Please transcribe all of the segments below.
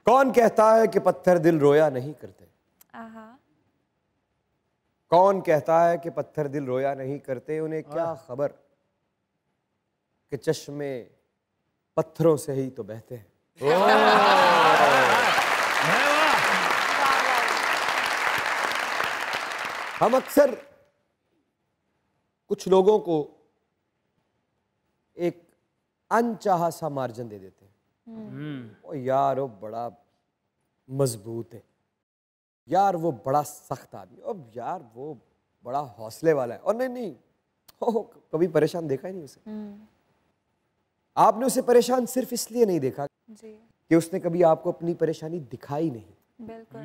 कौन कहता है कि पत्थर दिल रोया नहीं करते? कौन कहता है कि पत्थर दिल रोया नहीं करते? उन्हें क्या खबर कि चश्मे पत्थरों से ही तो बहते हैं। हम अक्सर कुछ लोगों को एक अनचाहा सा मार्जिन दे देते हैं। ओ यार वो बड़ा मजबूत है, यार वो बड़ा सख्त आदमी, अब यार वो बड़ा हौसले वाला है। और नहीं, कभी परेशान देखा ही नहीं उसे। आपने उसे परेशान सिर्फ इसलिए नहीं देखा कि उसने कभी आपको अपनी परेशानी दिखाई नहीं। बिल्कुल।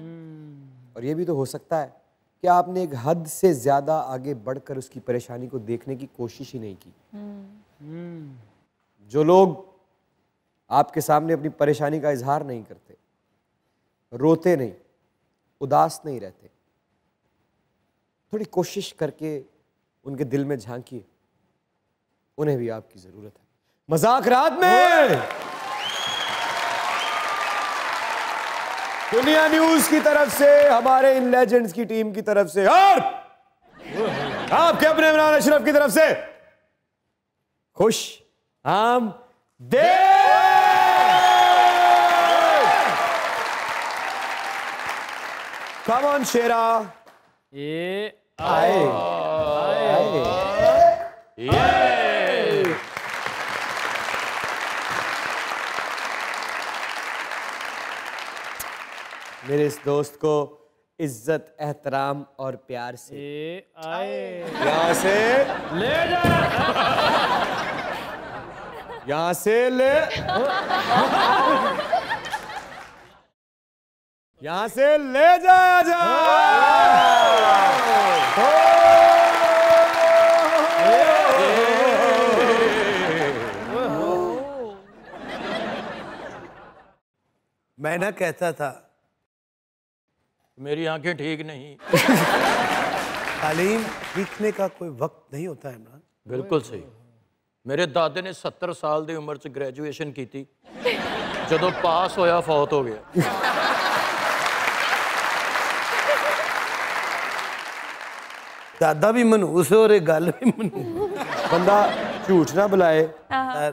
और ये भी तो हो सकता है कि आपने एक हद से ज्यादा आगे बढ़कर उसकी परेशानी को देखने की कोशिश ही नहीं की। जो लोग आपके सामने अपनी परेशानी का इजहार नहीं करते, रोते नहीं, उदास नहीं रहते, थोड़ी कोशिश करके उनके दिल में झांकिए, उन्हें भी आपकी जरूरत है। मजाक रात में दुनिया न्यूज की तरफ से, हमारे इन लेजेंड्स की टीम की तरफ से और आपके अपने इमरान अशरफ की तरफ से खुश आमदीद। कम ऑन शेरा, ये आए मेरे इस दोस्त को इज्जत, एहतराम और प्यार से यहाँ से ले जा, यहाँ से ले, यहाँ से ले जाया जा। मैं ना कहता था मेरी आंखें ठीक नहीं। तालीम सीखने का कोई वक्त नहीं होता है इमरान। बिल्कुल सही। मेरे दादे ने 70 साल की उम्र च ग्रेजुएशन की थी, जदों पास होया फौत हो गया। दादा भी मनहूस है और एक गल भी मनहूस। बंदा झूठ ना बुलाए। Sir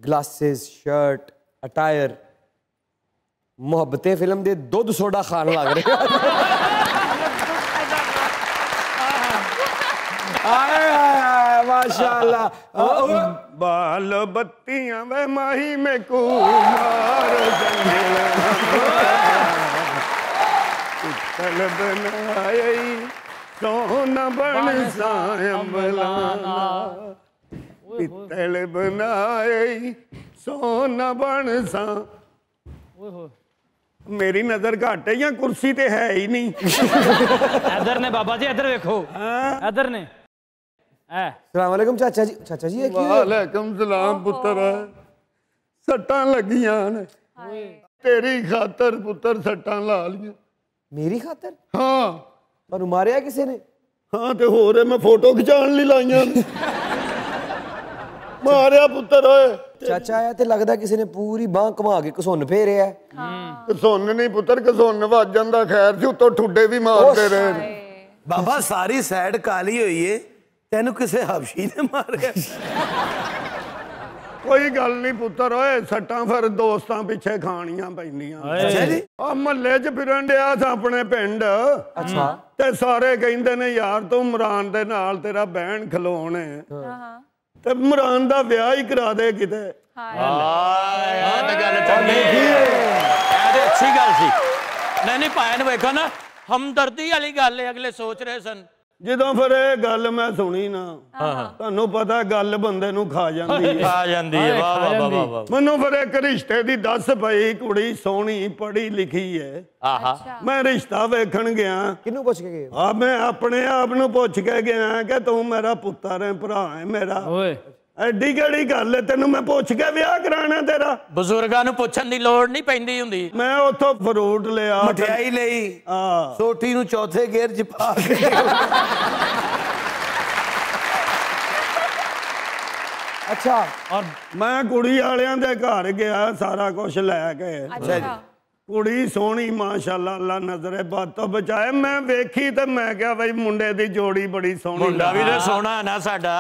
glasses, shirt, attire, Mohabbatein film दे दुध सोडा खान लग रहे। माशाल्लाह। बाल बत्तियां वे माही में कुमार पित्तल बनाए सोना बन सायंबलाना, पित्तल बनाए सोना बन सा। मेरी नजर घट है या कुर्सी ते है ही नहीं। इधर ने बाबा जी, इधर देखो, इधर ने। अस्सलाम वालेकुम चाचा जी। चाचा जी वालेकुम सलाम पुत्र। सट्टां लगियां ने तेरी खातर पुत्र, सट्टां ला लियां। मेरी खातर? हाँ। पर मारिया किसी ने? हाँ तो हो रहे, मैं फोटो खिंचाण ली लाइयां मारिया पुत्र। ओए चाचा आया ते लगदा किसी ने पूरी बांह घुमा के घसुन फेरिया है। घसुन नहीं पुत्र, घसुन वज जांदा। खैर सी उत्तों ठुड्डे भी मारते रहे। बाबा सारी साइड काली हुई है, तेनू किसे हबशी ने मारिया? कोई गल नहीं पुत्र। ओए सट्टां फिर दोस्तां पिछे खानियां पैंदियां। अच्छा जी। आ महल्ले च फिरन डिया था अपने पिंड। अच्छा। ते सारे कहंदे ने यार तू इमरान दे नाल तेरा बहन खलोण है ते इमरान दा ब्याह ही करा दे किते। अच्छी गल सी। नहीं भैन वेखो ना, हमदर्दी वाली गल है। अगले सोच रहे सन ਜਦੋਂ ਫਿਰ ਇਹ ਗੱਲ ਮੈਂ ਸੁਣੀ ਨਾ, ਤੁਹਾਨੂੰ ਪਤਾ ਗੱਲ ਬੰਦੇ ਨੂੰ ਖਾ ਜਾਂਦੀ ਹੈ। ਖਾ ਜਾਂਦੀ ਹੈ। ਵਾਹ ਵਾਹ ਵਾਹ ਵਾਹ। ਮੈਨੂੰ ਫਿਰ ਇੱਕ ਰਿਸ਼ਤੇ ਦੀ ਦੱਸ ਪਈ, ਕੁੜੀ ਸੋਹਣੀ ਪੜ੍ਹੀ ਲਿਖੀ ਹੈ। ਆਹਾ। ਮੈਂ ਰਿਸ਼ਤਾ ਵੇਖਣ ਗਿਆ। ਕਿਹਨੂੰ ਪੁੱਛ ਕੇ ਗਏ? ਆ ਮੈਂ ਆਪਣੇ ਆਪ ਨੂੰ ਪੁੱਛ ਕੇ ਗਿਆ ਕਿ ਤੂੰ ਮੇਰਾ ਪੁੱਤਰ ਹੈ, ਭਰਾ ਹੈ ਮੇਰਾ। ਓਏ ਐਡੀ ਕਿਹੜੀ ਗੱਲ ਹੈ, ਤੈਨੂੰ ਮੈਂ ਪੁੱਛ ਕੇ ਵਿਆਹ ਕਰਾਣਾ ਤੇਰਾ। ਬਜ਼ੁਰਗਾਂ ਨੂੰ ਪੁੱਛਣ ਦੀ ਲੋੜ ਨਹੀਂ ਪੈਂਦੀ ਹੁੰਦੀ। ਮੈਂ ਉੱਥੋਂ ਫਰੂਟ ਲਿਆ, ਮਠਿਆਈ ਲਈ, ਸੋਟੀ ਨੂੰ ਚੌਥੇ ਗੇਅਰ 'ਚ ਪਾ ਕੇ अच्छा ਔਰ ਮੈਂ ਕੁੜੀ ਵਾਲਿਆਂ ਦੇ ਘਰ ਗਿਆ ਸਾਰਾ ਕੁਝ ਲੈ ਕੇ अच्छा ਕੁੜੀ ਸੋਹਣੀ ਮਾਸ਼ਾਅੱਲਾ ਅੱਲਾ ਨਜ਼ਰੇ ਬਦ ਤੋਂ ਬਚਾਏ ਮੈਂ ਵੇਖੀ ਤੇ ਮੈਂ ਕਿਹਾ ਬਈ ਮੁੰਡੇ ਦੀ ਜੋੜੀ ਬੜੀ ਸੋਹਣੀ ਮੁੰਡਾ ਵੀ ਤੇ ਸੋਹਣਾ ਨਾ ਸਾਡਾ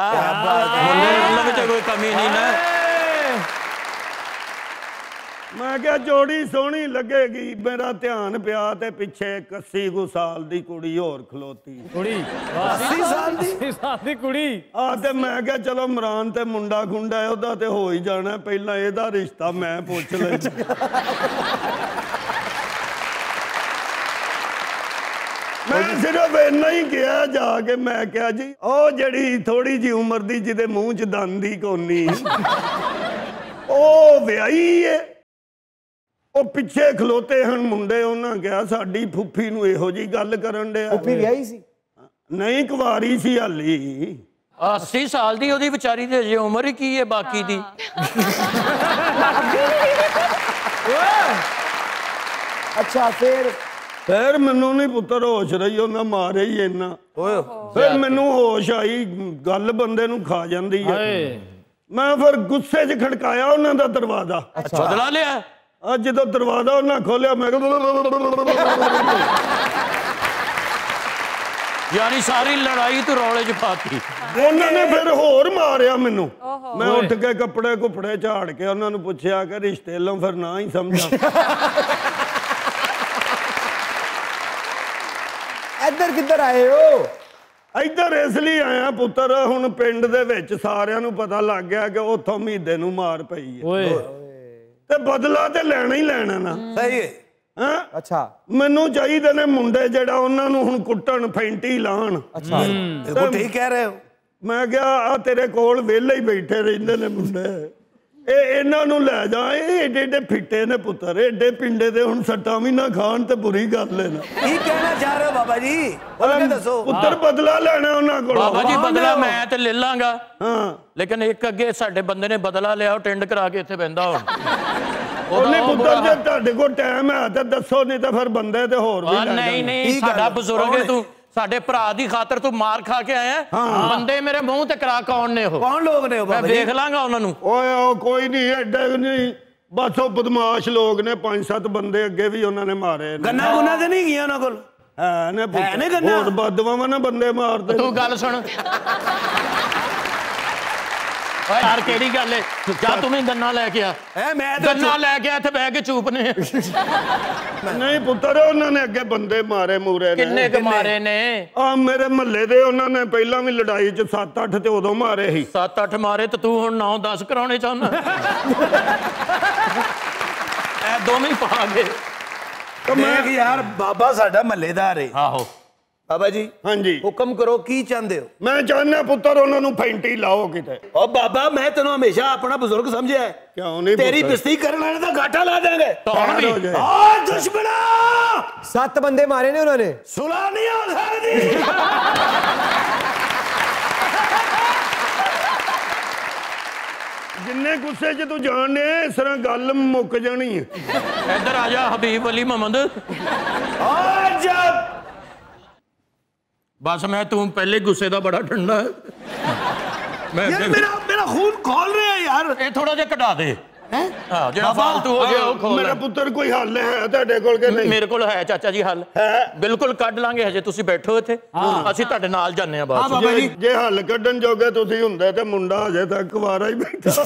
ਮੁੰਡੇ ਵੱਲੋਂ ਵੀ ਤੇ ਕੋਈ ਕਮੀ ਨਹੀਂ ਨਾ ਮੈਂ ਕਿਹਾ ਜੋੜੀ ਸੋਹਣੀ ਲੱਗੇਗੀ ਮੇਰਾ ਧਿਆਨ ਪਿਆ ਤੇ ਪਿੱਛੇ 81 ਕੁ ਸਾਲ ਦੀ ਕੁੜੀ ਹੋਰ ਖਲੋਤੀ ਕੁੜੀ 80 ਸਾਲ ਦੀ 80 ਸਾਲ ਦੀ ਕੁੜੀ ਆ ਤੇ ਮੈਂ ਕਿਹਾ ਚਲੋ ਇਮਰਾਨ ਤੇ ਮੁੰਡਾ ਖੁੰਡਾ ਹੈ ਉਹਦਾ ਤੇ ਹੋ ਹੀ ਜਾਣਾ ਪਹਿਲਾਂ ਇਹਦਾ ਰਿਸ਼ਤਾ ਮੈਂ ਪੁੱਛ ਲੈ ਮੈਂ ਸਿਰਫ ਇੰਨਾ ਹੀ ਕਿਹਾ ਜਾ ਕੇ ਮੈਂ ਕਿਹਾ ਜੀ ਉਹ ਜਿਹੜੀ ਥੋੜੀ ਜੀ ਉਮਰ ਦੀ ਜਿਹਦੇ ਮੂੰਹ 'ਚ ਦੰਦ ਦੀ ਕੋਨੀ ਉਹ ਵਿਆਹੀ ਏ ਉਹ ਪਿੱਛੇ ਖਲੋਤੇ ਹਨ ਮੁੰਡੇ ਉਹਨਾਂ ਕਿਹਾ ਸਾਡੀ ਫੁੱਫੀ ਨੂੰ ਇਹੋ ਜੀ ਗੱਲ ਕਰਨ ਡਿਆ ਫੁੱਫੀ ਵਿਆਹੀ ਸੀ ਨਹੀਂ ਕੁਵਾਰੀ ਸੀ ਹਾਲੀ 80 ਸਾਲ ਦੀ ਉਹਦੀ ਵਿਚਾਰੀ ਦੀ ਅਜੇ ਉਮਰ ਹੀ ਕੀ ਹੈ ਬਾਕੀ ਦੀ अच्छा ਫਿਰ ਮੈਨੂੰ ਨਹੀਂ ਪੁੱਤਰ ਹੋਸ਼ ਰਹੀ ਉਹਨਾਂ ਮਾਰੇ ਹੀ ਇੰਨਾ ਫਿਰ ਮੈਨੂੰ ਹੋਸ਼ ਆਈ ਗੱਲ ਬੰਦੇ ਨੂੰ ਖਾ ਜਾਂਦੀ ਹੈ ਮੈਂ ਫਿਰ ਗੁੱਸੇ 'ਚ ਖੜਕਾਇਆ ਉਹਨਾਂ ਦਾ ਦਰਵਾਜ਼ਾ ਬਦਲਾ ਲਿਆ ਅੱਜ ਜਦੋਂ ਦਰਵਾਜ਼ਾ ਉਹਨਾਂ ਖੋਲਿਆ ਮੈਂ ਯਾਨੀ ਸਾਰੀ ਲੜਾਈ ਤੂੰ ਰੌਲੇ 'ਚ ਪਾਤੀ ਉਹਨਾਂ ਨੇ ਫਿਰ ਹੋਰ ਮਾਰਿਆ ਮੈਨੂੰ ਮੈਂ ਉੱਠ ਕੇ ਕੱਪੜੇ ਕੁਪੜੇ ਝਾੜ ਕੇ ਉਹਨਾਂ ਨੂੰ ਪੁੱਛਿਆ ਕਿ ਰਿਸ਼ਤੇ ਲਓ ਫਿਰ ਨਾ ਹੀ ਸਮਝਾਂ इधर किधर आए हो ਇੱਧਰ ਇਸ ਲਈ ਆਇਆ ਪੁੱਤਰ ਹੁਣ ਪਿੰਡ ਦੇ ਵਿੱਚ ਸਾਰਿਆਂ ਨੂੰ ਪਤਾ ਲੱਗ ਗਿਆ ਕਿ ਉੱਥੋਂ ਮਹੀਦੇ ਨੂੰ ਮਾਰ ਪਈ ਹੈ ਓਏ ਤੇ ਬਦਲਾ ਤੇ ਲੈਣਾ ਹੀ ਲੈਣਾ ਨਾ ਸਹੀ ਹੈ ਹਾਂ अच्छा ਮੈਨੂੰ ਚਾਹੀਦੇ ਨੇ ਮੁੰਡੇ ਜਿਹੜਾ ਉਹਨਾਂ ਨੂੰ ਹੁਣ ਕੁੱਟਣ ਫੈਂਟੀ ਲਾਣ अच्छा ਬਿਲਕੁਲ ਠੀਕ ਕਹਿ ਰਹੇ ਹੋ ਮੈਂ ਕਿਹਾ ਆ ਤੇਰੇ ਕੋਲ ਵਿਹਲੇ ਹੀ ਬੈਠੇ ਰਹਿੰਦੇ ਨੇ ਮੁੰਡੇ ਇਹ ਇਹਨਾਂ ਨੂੰ ਲੈ ਜਾ ਇਹ ਏਡੇ ਏਡੇ ਫਿੱਟੇ ਨੇ ਪੁੱਤਰ ਏਡੇ ਪਿੰਡੇ ਦੇ ਹੁਣ ਸੱਟਾਂ ਵੀ ਨਾ ਖਾਣ ਤੇ ਬੁਰੀ ਗੱਲ ਹੈ ਨਾ ਕੀ ਕਹਿਣਾ ਚਾਹ ਰਹੇ ਹੋ ਬਾਬਾ ਜੀ ਬੋਲ ਕੇ ਦੱਸੋ ਪੁੱਤਰ ਬਦਲਾ ਲੈਣਾ ਉਹਨਾਂ ਕੋਲ ਬਾਬਾ ਜੀ ਬਦਲਾ ਮੈਂ ਤੇ ਲੈ ਲਾਂਗਾ ਹਾਂ ਲੇਕਿਨ ਇੱਕ ਅੱਗੇ ਸਾਡੇ ਬੰਦੇ ਨੇ ਬਦਲਾ ਲਿਆ ਉਹ ਟੈਂਡ ਕਰਾ ਕੇ ਇੱਥੇ ਬੈੰਦਾ ਹੁਣ ਉਹਨੇ ਪੁੱਤਰ ਜੇ ਤੁਹਾਡੇ ਕੋਲ ਟਾਈਮ ਹੈ ਤਾਂ ਦੱਸੋ ਨਹੀਂ ਤਾਂ ਫਿਰ ਬੰਦੇ ਤੇ ਹੋਰ ਵੀ ਲੈ ਨਹੀਂ ਨਹੀਂ ਸਾਡਾ ਬਜ਼ੁਰਗ ਹੈ ਤੂੰ ਸਾਡੇ ਭਰਾ ਦੀ ਖਾਤਰ ਤੂੰ ਮਾਰ ਖਾ ਕੇ ਆਇਆ ਬੰਦੇ ਮੇਰੇ ਮੂੰਹ ਤੇ ਕਰਾ ਕੌਣ ਨੇ ਉਹ ਕੌਣ ਲੋਕ ਨੇ ਉਹ ਮੈਂ ਬਾਬਾ ਜੀ ਵੇਖ ਲਾਂਗਾ ਉਹਨਾਂ ਨੂੰ ਓਏ ਉਹ ਕੋਈ ਨਹੀਂ ਐਡੇ ਨਹੀਂ ਬਸ ਉਹ ਬਦਮਾਸ਼ ਲੋਕ ਨੇ 5-7 ਬੰਦੇ ਅੱਗੇ ਵੀ ਉਹਨਾਂ ਨੇ ਮਾਰੇ ਨੇ ਗੰਨਾ ਗੁੰਨਾ ਤੇ ਨਹੀਂ ਗਿਆ ਉਹਨਾਂ ਕੋਲ ਹੈ ਨੇ ਹੈ ਨੇ ਗੰਨਾ? ਹੋਰ ਬਦਵਾਵਾਂ ਨਾ ਬੰਦੇ ਮਾਰਦੇ ਤੂੰ ਗੱਲ ਸੁਣ ਓਏ ਯਾਰ ਕਿਹੜੀ ਗੱਲ ਹੈ ਜਾਂ ਤੂੰ ਵੀ ਗੰਨਾ ਲੈ ਕੇ ਆ ਹੈ ਮੈਂ ਤਾਂ ਗੰਨਾ ਲੈ ਕੇ ਆ ਇੱਥੇ ਬਹਿ ਕੇ ਚੂਪਨੇ ਨਹੀਂ ਪੁੱਤਰ ਉਹਨਾਂ ਨੇ ਅੱਗੇ ਬੰਦੇ ਮਾਰੇ ਮੂਰੇ ਨੇ ਕਿੰਨੇ ਕ ਮਾਰੇ ਨੇ ਆ ਮੇਰੇ ਮਹੱਲੇ ਦੇ ਉਹਨਾਂ ਨੇ ਪਹਿਲਾਂ ਵੀ ਲੜਾਈ 'ਚ 7-8 ਤੇ ਉਦੋਂ ਮਾਰੇ ਸੀ 7-8 ਮਾਰੇ ਤੇ ਤੂੰ ਹੁਣ 9-10 ਕਰਾਉਣੇ ਚਾਹੁੰਦਾ ਐ ਦੋਵੇਂ ਪਾ ਗਏ ਦੇਖ ਯਾਰ ਬਾਬਾ ਸਾਡਾ ਮਹੱਲੇਦਾਰ ਹੈ ਆਹੋ ਬਾਬਾ ਜੀ ਹਾਂਜੀ ਹੁਕਮ ਕਰੋ ਕੀ ਚਾਹੁੰਦੇ ਹੋ ਮੈਂ ਚਾਹੁੰਦਾ ਪੁੱਤਰ ਉਹਨਾਂ ਨੂੰ ਫੈਂਟੀ ਲਾਓ ਕਿਤੇ ਓ ਬਾਬਾ ਮੈਂ ਤੈਨੂੰ ਹਮੇਸ਼ਾ ਆਪਣਾ ਬਜ਼ੁਰਗ ਸਮਝਿਆ ਹੈ। ਕਿਉਂ ਨਹੀਂ ਤੇਰੀ ਪੁੱਤਰ? ਬਿਸਤੀ ਕਰਨ ਵਾਲੇ ਦਾ ਘਾਟਾ ਲਾ ਦੇਂਗੇ ਕੌਣ ਵੀ ਹੋ ਜਾਏ। ਓ ਦੁਸ਼ਮਣਾ 7 बंदे मारे ने उन्होंने ਸੁਲਾ ਨਹੀਂ ਹੋ ਸਕਦੀ ਜਿੰਨੇ ਗੁੱਸੇ 'ਚ ਤੂੰ ਜਾਣਨੇ ਇਸ ਤਰ੍ਹਾਂ ਗੱਲ ਮੁੱਕ ਜਾਣੀ ਹੈ ਇੱਧਰ ਆ ਜਾ ਹਬੀਬ ਅਲੀ ਮੁਹੰਮਦ ਓ ਜਬ ਬਸ ਮੈਂ ਤੂੰ ਪਹਿਲੇ ਗੁੱਸੇ ਦਾ ਬੜਾ ਠੰਡਾ ਮੈਂ ਯਾਰ ਮੇਰਾ ਖੂਨ ਖੋਲ ਰਿਹਾ ਯਾਰ ਇਹ ਥੋੜਾ ਜਿਹਾ ਘਟਾ ਦੇ ਹਾਂ ਜਿਹੜਾ ਫਾਲਤੂ ਹੋ ਗਿਆ ਉਹ ਖੋਲ ਮੇਰਾ ਪੁੱਤਰ ਕੋਈ ਹੱਲ ਹੈ ਤੁਹਾਡੇ ਕੋਲ ਕਿ ਨਹੀਂ ਮੇਰੇ ਕੋਲ ਹੈ ਚਾਚਾ ਜੀ ਹੱਲ ਬਿਲਕੁਲ ਕੱਢ ਲਾਂਗੇ ਹਜੇ ਤੁਸੀਂ ਬੈਠੋ ਇੱਥੇ ਅਸੀਂ ਤੁਹਾਡੇ ਨਾਲ ਜਾਂਦੇ ਆ ਬਾਅਦ ਬਾਬਾ ਜੀ ਜੇ ਹੱਲ ਕੱਢਣ ਜੋਗੇ ਤੁਸੀਂ ਹੁੰਦੇ ਤੇ ਮੁੰਡਾ ਹਜੇ ਤੱਕ ਕੁਵਾਰਾ ਹੀ ਬੈਠਾ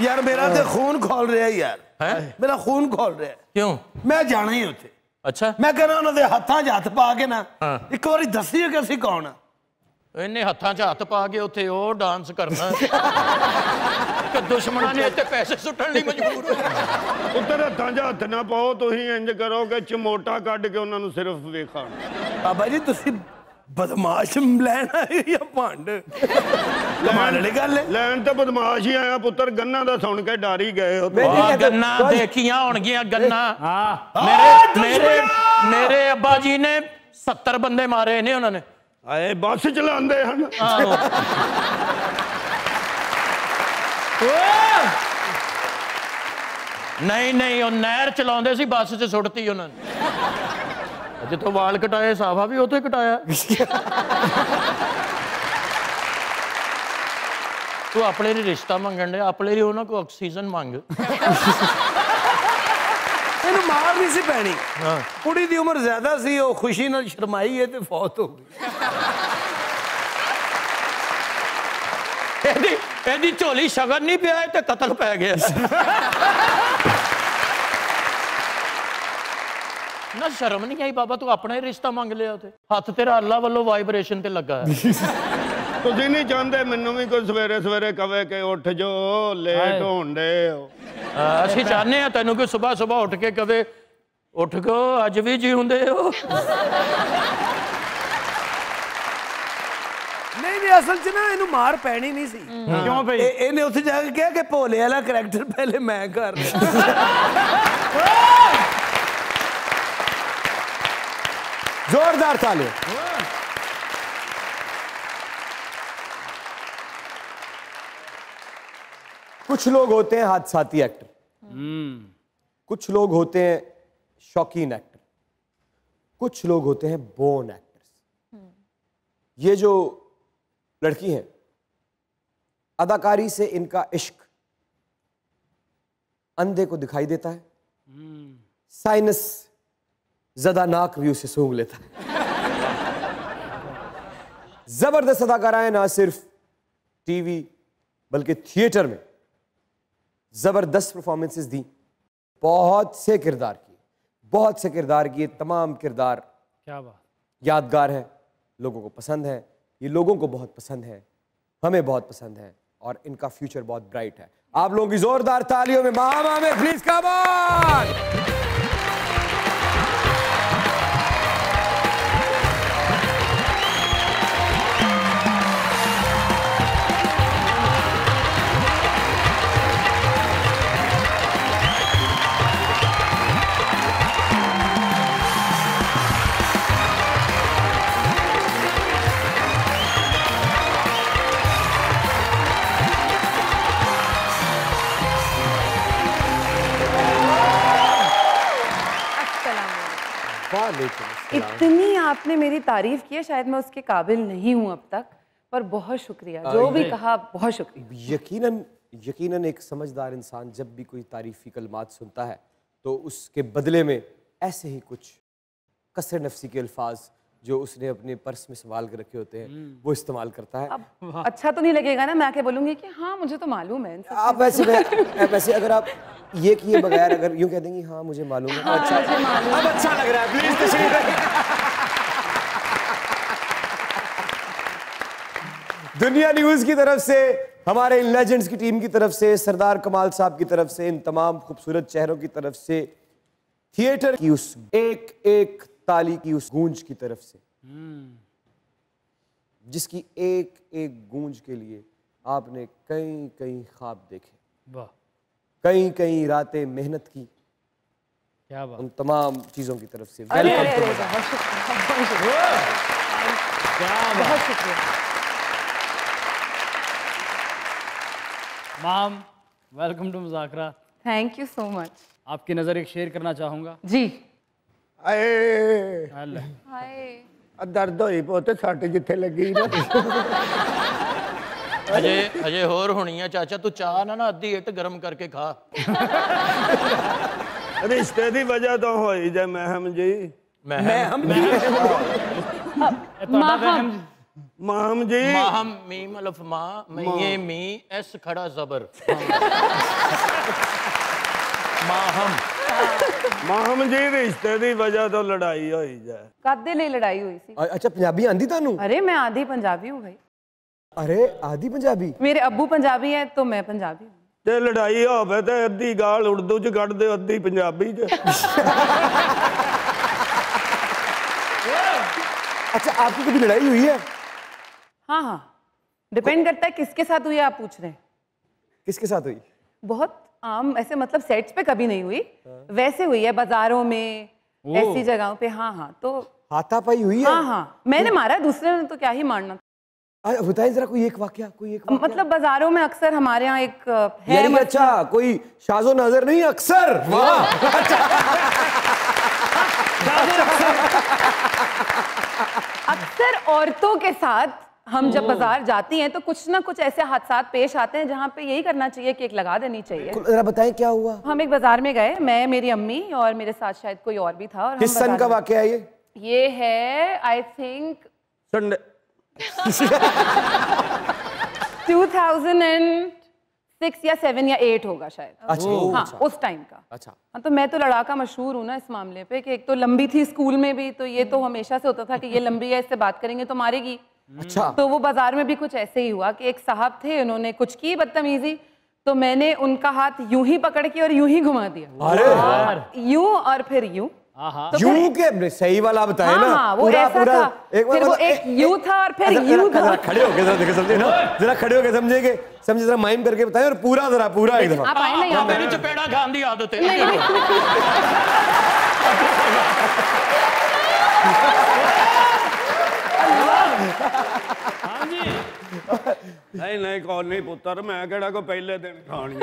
ਯਾਰ ਮੇਰਾ ਤੇ ਖੂਨ ਖੋਲ ਰਿਹਾ ਯਾਰ ਹੈ ਮੇਰਾ ਖੂਨ ਖੋਲ ਰਿਹਾ ਕਿਉਂ ਮੈਂ ਜਾਣਾ ਹੀ ਉੱਥੇ ਅੱਛਾ ਮੈਂ ਕਹਿੰਦਾ ਉਹਨਾਂ ਦੇ ਹੱਥਾਂ 'ਚ ਹੱਥ ਪਾ ਕੇ ਨਾ ਹਾਂ। ਇੱਕ ਵਾਰੀ ਦੱਸੀਏ ਕਿ ਅਸੀਂ ਕੌਣ ਆ ਇਹਨੇ ਹੱਥਾਂ 'ਚ ਹੱਥ ਪਾ ਕੇ ਉੱਥੇ ਉਹ ਡਾਂਸ ਕਰਨਾ ਕਿ ਦੁਸ਼ਮਣਾਂ ਨੇ ਇੱਥੇ ਪੈਸੇ ਸੁੱਟਣ ਲਈ ਮਜਬੂਰ ਹੋਏ ਪੁੱਤਰ ਹੱਥਾਂ 'ਚ ਹੱਥ ਨਾ ਪਾਓ ਤੁਸੀਂ ਇੰਜ ਕਰੋ ਕਿ ਚਮੋਟਾ ਕੱਢ ਕੇ ਉਹਨਾਂ ਨੂੰ ਸਿਰਫ ਵੇਖਾਂ ਬਾਬਾ ਜੀ ਤੁਸੀਂ ਬਦਮਾਸ਼ ਲੈਣ ਆਏ ਜਾਂ ਭੰਡ ਕਮਾਲ ਵਾਲੀ ਗੱਲ ਹੈ ਲੈਣ ਤੇ ਬਦਮਾਸ਼ ਹੀ ਆਇਆ ਪੁੱਤਰ ਗੰਨਾ ਦਾ ਸੁਣ ਕੇ ਡਰ ਹੀ ਗਏ ਉਹ ਤੋਂ। ਆਹ ਗੰਨਾ ਦੇਖੀਆਂ ਹੋਣਗੀਆਂ ਗੰਨਾ ਹਾਂ ਮੇਰੇ ਅੱਬਾ ਜੀ ਨੇ 70 ਬੰਦੇ ਮਾਰੇ ਨੇ ਉਹਨਾਂ ਨੇ ਆਏ ਬੱਸ ਚਲਾਉਂਦੇ ਹਨ ਆਹੋ ਨਹੀਂ ਉਹ ਨਹਿਰ ਚਲਾਉਂਦੇ ਸੀ ਬੱਸ 'ਚ ਸੁੱਟਤੀ ਉਹਨਾਂ ਨੇ जितों वाल कटाए साफा भी उतो ही कटाया। तू अपने लिए रिश्ता मंगन दे, अपने लिए उन्होंने को ऑक्सीजन मंग। ਇਹਨੂੰ ਮਾਰ ਨਹੀਂ ਸੀ ਪੈਣੀ। ਕੁੜੀ ਦੀ ਉਮਰ ਜ਼ਿਆਦਾ ਸੀ, ਉਹ ਖੁਸ਼ੀ ਨਾਲ ਸ਼ਰਮਾਈ ਹੈ ਤੇ ਫੌਤ ਹੋ ਗਈ। ਇਹਦੀ ਝੋਲੀ ਸ਼ਗਨ ਨਹੀਂ ਪਿਆ ਤੇ ਕਤਲ ਪੈ ਗਿਆ। ਨਾ ਸ਼ਰਮ ਨਹੀਂ ਆਈ ਬਾਬਾ, ਤੂੰ ਆਪਣਾ ਹੀ ਰਿਸ਼ਤਾ ਮੰਗ ਲਿਆ ਤੇ ਹੱਥ ਤੇਰਾ ਅੱਲਾ ਵੱਲੋਂ ਵਾਈਬ੍ਰੇਸ਼ਨ ਤੇ ਲੱਗਾ ਹੈ। ਤੁਸੀਂ ਨਹੀਂ ਚਾਹੁੰਦੇ ਮੈਨੂੰ ਵੀ ਕੋਈ ਸਵੇਰੇ ਸਵੇਰੇ ਕਵੇ ਕਿ ਉੱਠ ਜੋ ਲੇਟ ਹੋਣ ਦੇ ਹੋ? ਅਸੀਂ ਚਾਹੁੰਦੇ ਆ ਤੈਨੂੰ ਕਿ ਸਵੇਰ ਸਵੇਰ ਉੱਠ ਕੇ ਕਵੇ ਉੱਠ ਕੋ ਅੱਜ ਵੀ ਜਿਉਂਦੇ ਹੋ। ਨਹੀਂ ਨਹੀਂ, ਅਸਲ 'ਚ ਨਾ ਇਹਨੂੰ ਮਾਰ ਪੈਣੀ ਨਹੀਂ ਸੀ। ਕਿਉਂ ਭਈ? ਇਹਨੇ ਉੱਥੇ ਜਾ ਕੇ ਕਿਹਾ ਕਿ ਭੋਲੇ ਵਾਲਾ ਕਰੈਕਟਰ ਪਹਿਲੇ ਮੈਂ ਕਰ ਰਿਹਾ। जोरदार ताली। कुछ लोग होते हैं हादसाती एक्टर, कुछ लोग होते हैं शौकीन एक्टर, कुछ लोग होते हैं बोर्न एक्टर्स। ये जो लड़की है, अदाकारी से इनका इश्क अंधे को दिखाई देता है, साइनस ज़दा नाक भी उसे सूंघ लेता है। जबरदस्त अदाकाराएं ना सिर्फ टीवी बल्कि थिएटर में जबरदस्त परफॉर्मेंसेस दी, बहुत से किरदार किए, बहुत से किरदार किए। तमाम किरदार क्या बात, यादगार है, लोगों को पसंद है, ये लोगों को बहुत पसंद है, हमें बहुत पसंद है और इनका फ्यूचर बहुत ब्राइट है। आप लोगों की जोरदार तालियों में मामा में प्लीज कम ऑन। इतनी आपने मेरी तारीफ की है, शायद मैं उसके काबिल नहीं हूं अब तक, पर बहुत शुक्रिया, जो भी कहा बहुत शुक्रिया। यकीनन एक समझदार इंसान जब भी कोई तारीफी कलमात सुनता है तो उसके बदले में ऐसे ही कुछ कसर नफसी के अल्फाज जो उसने अपने पर्स में संभाल के रखे होते हैं वो इस्तेमाल करता है। अब अच्छा तो नहीं लगेगा ना मैं आके बोलूंगी कि हाँ मुझे तो मालूम है। आप वैसे अगर आप ये किए बगैर अगर यूं कह देंगी हाँ मुझे मालूम है, हाँ, अच्छा अब अच्छा लग रहा है। प्लीज तशरीफ दुनिया न्यूज की तरफ से, हमारे इन लेजेंड्स की टीम की तरफ से, सरदार कमाल साहब की तरफ से, इन तमाम खूबसूरत चेहरों की तरफ से, थिएटर की उस एक एक ताली की उस गूंज की तरफ से, जिसकी एक एक गूंज के लिए आपने कई कई ख्वाब देखे, वाह, कई कई रातें मेहनत की, क्या बात, उन तमाम चीजों की तरफ से अरे वेलकम टू बहुत शुक्रिया, बहुत शुक्रिया। माम वेलकम टू मुज़ाकरा। Thank you so much. आपकी नज़र एक शेयर करना चाहूँगा जी। ਆਏ हाय ਦਰਦ ਹੋਈ ਪੁੱਤ ਸੱਟ ਜਿੱਥੇ ਲੱਗੀ ਨਾ। ਅਜੇ ਹੋਰ ਹੋਣੀ ਆ ਚਾਚਾ, ਤੂੰ ਚਾਹ ਨਾ ਅੱਧੀ ਇੱਟ ਗਰਮ ਕਰਕੇ ਖਾ। ਰਿਸ਼ਤੇ ਦੀ ਵਜ੍ਹਾ ਤੋਂ ਹੋਈ ਜੇ ਮਹਿਮ ਜੀ। ਮਹਿਮ ਮਾਹਮ ਜੀ। ਮਾਹਮ ਮੀਮ ਅਲਫ ਮਾ ਮਈਏ ਮੀ ਐਸ ਖੜਾ ਜ਼ਬਰ ਮਾਹਮ। ਮਾਹਮ ਜੀ ਰਿਸ਼ਤੇ ਦੀ ਵਜ੍ਹਾ ਤੋਂ ਲੜਾਈ ਹੋਈ ਜੇ। कादे लिए लड़ाई हुई सी? अच्छा पंजाबी आंदी तानू? अरे मैं आधी पंजाबी हूँ भाई। अरे आधी पंजाबी? मेरे अब्बू पंजाबी हैं तो मैं पंजाबी हूँ। ਤੇ ਲੜਾਈ ਹੋਵੇ ਤੇ ਅੱਧੀ ਗਾਲ ਉਰਦੂ ਚ ਕੱਢ ਦਿਓ ਅੱਧੀ ਪੰਜਾਬੀ ਚ। अच्छा आपकी कभी लड़ाई हुई है? हाँ हाँ, डिपेंड करता है किसके साथ हुई है आप पूछ रहे हैं। किसके साथ हुई? बहुत आम ऐसे मतलब सेट्स पे कभी नहीं हुई, वैसे हुई है बाजारों में, ऐसी जगहों पे। हाँ हाँ, तो हाथापाई हुई है? हाँ हाँ, मैंने मारा, दूसरे ने तो क्या ही मारना। बताइए जरा कोई एक वाकया, कोई एक वाकया। मतलब बाजारों में अक्सर हमारे यहाँ एक है यानी अच्छा कोई शाजो नजर नहीं, अक्सर। वाह अक्सर औरतों के साथ हम जब बाजार जाती हैं तो कुछ ना कुछ ऐसे हादसात पेश आते हैं जहाँ पे यही करना चाहिए कि एक लगा देनी चाहिए। जरा बताएं क्या हुआ। हम एक बाजार में गए, मैं, मेरी अम्मी और मेरे साथ शायद कोई और भी था। और किस सन का वाकया है ये है आई थिंक संडे 2006 या 7 या 8 होगा शायद। अच्छा, हाँ अच्छा। उस टाइम का। अच्छा। हाँ तो मैं तो लड़ाका मशहूर हूँ ना इस मामले पे कि एक तो लंबी थी स्कूल में भी, तो ये तो हमेशा से होता था कि ये लंबी है, इससे बात करेंगे तो मारेगी। अच्छा। तो वो बाजार में भी कुछ ऐसे ही हुआ कि एक साहब थे, उन्होंने कुछ की बदतमीजी, तो मैंने उनका हाथ यूं ही पकड़ के और यूं ही घुमा दिया। अरे यूं और फिर यूं। तो यूं के सही वाला बताए ना। हाँ, वो ऐसा था। फिर वो एक यूं था और फिर यूं था। जरा खड़े होके जरा देखो, समझे ना, जरा खड़े होके समझेंगे, समझे, जरा माइम करके बताएं और पूरा जरा पूरा एकदम। आप आए ना यहाँ मेरी चपेड़ा खान दी आदत है। नहीं नहीं कौन नहीं पुत्र, मैं केड़ा को पहले दिन खानी।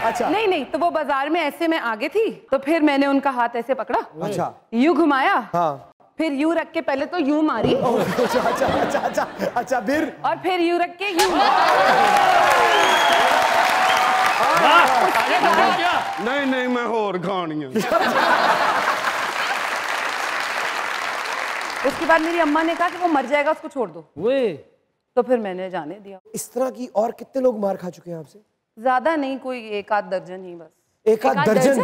अच्छा। नहीं तो वो बाजार में ऐसे मैं आगे थी, तो फिर मैंने उनका हाथ ऐसे पकड़ा। अच्छा। यूं घुमाया। हाँ। फिर यूं रख के पहले तो यूं मारी। अच्छा अच्छा अच्छा अच्छा अच्छा फिर और फिर यूं रख के यूं। नहीं नहीं मैं होर खानी। उसके बाद मेरी अम्मा ने कहा कि वो मर जाएगा, उसको छोड़ दो। तो फिर मैंने जाने दिया। इस तरह की और कितने लोग मार खा चुके हैं आपसे? ज्यादा नहीं, कोई 1-8 दर्जन ही बस। एक आध दर्जन?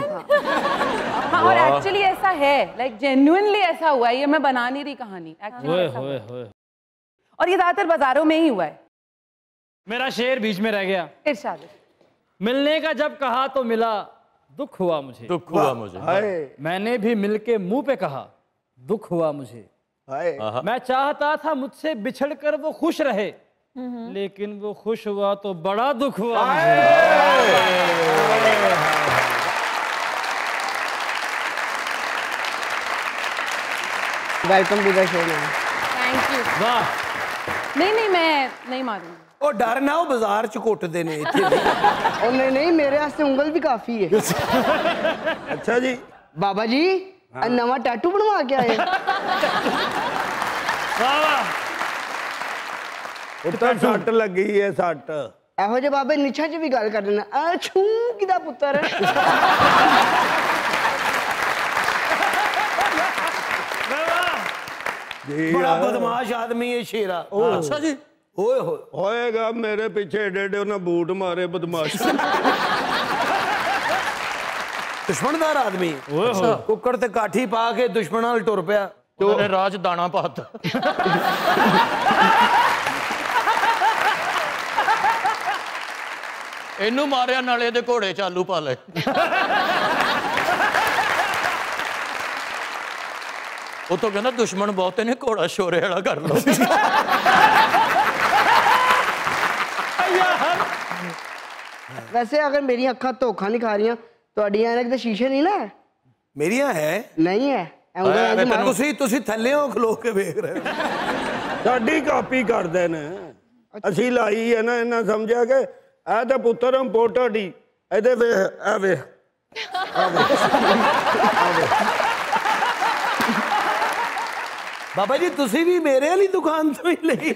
हाँ, और एक्चुअली ऐसा है, लाइक जेन्युइनली ऐसा हुआ है, ये मैं बना नहीं रही कहानी, एक्चुअली ऐसा हुआ है। और ये ज्यादातर बाजारों में ही हुआ है। मेरा शेर बीच में रह गया। इरशाद। मिलने का जब कहा तो मिला, दुख हुआ मुझे। दुख हुआ मुझे। मैंने भी मिलके मुंह पे कहा, दुख हुआ मुझे। मैं चाहता था मुझसे बिछड़ कर वो खुश रहे, लेकिन वो खुश हुआ तो बड़ा दुख हुआ मुझे। Welcome to the show ma'am. Thank you. वाह। नहीं मैं नहीं मारूंगी। ਉਹ ਡਰ ਨਾ, ਉਹ ਬਾਜ਼ਾਰ ਚ ਕੁੱਟਦੇ ਨੇ ਇੱਥੇ। और नहीं नहीं मेरे वास्ते उंगल भी काफी है। अच्छा जी। बाबा जी नवा टैटू बनवा के आए। ਪੁੱਤਰ ਸੱਟ ਲੱਗੀ ਏ ਸੱਟ। ਇਹੋ ਜਿਹੇ ਬਾਬੇ ਨਿਛਾ ਚ ਵੀ ਗੱਲ ਕਰ ਦੇਣਾ, ਆ ਛੂ ਕਿਦਾ ਪੁੱਤਰ। ਬੜਾ ਬਦਮਾਸ਼ ਆਦਮੀ ਹੈ ਸ਼ੇਰਾ। अच्छा जी। ਓਏ ਹੋਏ ਹੋਏਗਾ ਮੇਰੇ ਪਿੱਛੇ ਏਡੇ ਏਡੇ ਉਹਨਾਂ ਬੂਟ ਮਾਰੇ ਬਦਮਾਸ਼। ਦੁਸ਼ਮਣਦਾਰ ਆਦਮੀ। ਕੁੱਕੜ ਤੇ ਕਾਠੀ ਪਾ ਕੇ ਦੁਸ਼ਮਣਾਂ ਨਾਲ ਟੁਰ ਪਿਆ। ਉਹਨੇ ਰਾਜ ਦਾਣਾ ਪਾਤਾ। ਇਹਨੂੰ ਮਾਰਿਆ ਨਾਲੇ ਇਹਦੇ ਘੋੜੇ ਚਾਲੂ ਪਾ ਲਏ। ਉਹ ਤਾਂ ਕਹਿੰਦਾ ਦੁਸ਼ਮਣ ਬਹੁਤੇ ਨੇ, ਘੋੜਾ ਸ਼ੋਰੇ ਵਾਲਾ ਕਰ ਲਓ। वैसे अगर मेरी अखा धोखा नहीं खा रही, ਤੁਹਾਡੀ ਐਨਕ ਦੇ ਸ਼ੀਸ਼ੇ ਨਹੀਂ ਨਾ? ਮੇਰੀਆਂ ਹੈ नहीं है। ਉਂਗਲ ਇੰਝ ਮਾਰੋ। ਤੁਸੀਂ ਥੱਲੇ ਹੋ ਖਲੋ ਕੇ ਵੇਖ ਰਹੇ ਹੋ। ਸਾਡੀ ਕਾਪੀ ਕਰਦੇ ਨੇ, ਅਸੀਂ ਲਾਈ ਹੈ ਨਾ, ਇਹਨਾਂ ਸਮਝਿਆ ਕਿ ਇਹ ਤਾਂ ਪੁੱਤਰ ਇੰਪੋਰਟਡ ਹੀ, ਇਹਦੇ ਵੇ ਆ ਵੇ ਬਾਬਾ ਜੀ ਤੁਸੀਂ ਵੀ ਮੇਰੇ ਵਾਲੀ ਦੁਕਾਨ ਤੋਂ ਹੀ ਲਈ?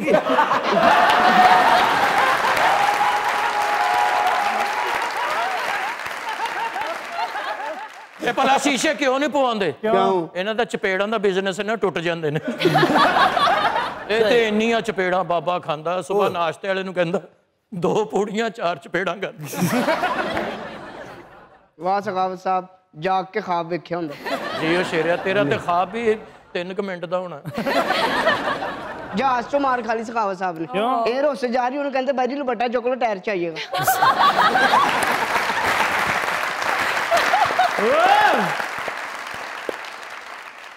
ਇਹ ਭਲਾ ਸ਼ੀਸ਼ੇ ਕਿਉਂ ਨਹੀਂ ਪਵਾਉਂਦੇ? ਕਿਉਂ? ਇਹਨਾਂ ਦਾ ਚਪੇੜਾਂ ਦਾ ਬਿਜ਼ਨਸ ਹੈ ਨਾ, ਟੁੱਟ ਜਾਂਦੇ ਨੇ। ਇਹ ਤੇ ਇੰਨੀਆਂ ਚਪੇੜਾਂ ਬਾਬਾ ਖਾਂਦਾ, ਸਵੇਰ ਨਾਸ਼ਤੇ ਵਾਲੇ ਨੂੰ ਕਹਿੰਦਾ 2 ਪੂੜੀਆਂ 4 ਚਪੇੜਾਂ ਕਰ। वाह सखावत साहब, जाग के ख्वाब वेख्या हुंदा। ਜੀ ਉਹ ਸ਼ੇਰਿਆ, ਤੇਰਾ ਤੇ ਖਾਬ ਵੀ 3 ਮਿੰਟ ਦਾ ਹੋਣਾ। जहाज चो मार खाली सखावत साहब ने। एयर होस्टेस जा रही, उन्होंने कहते भाई जी लुबट्टा चुक लो, टायर चाहिएगा।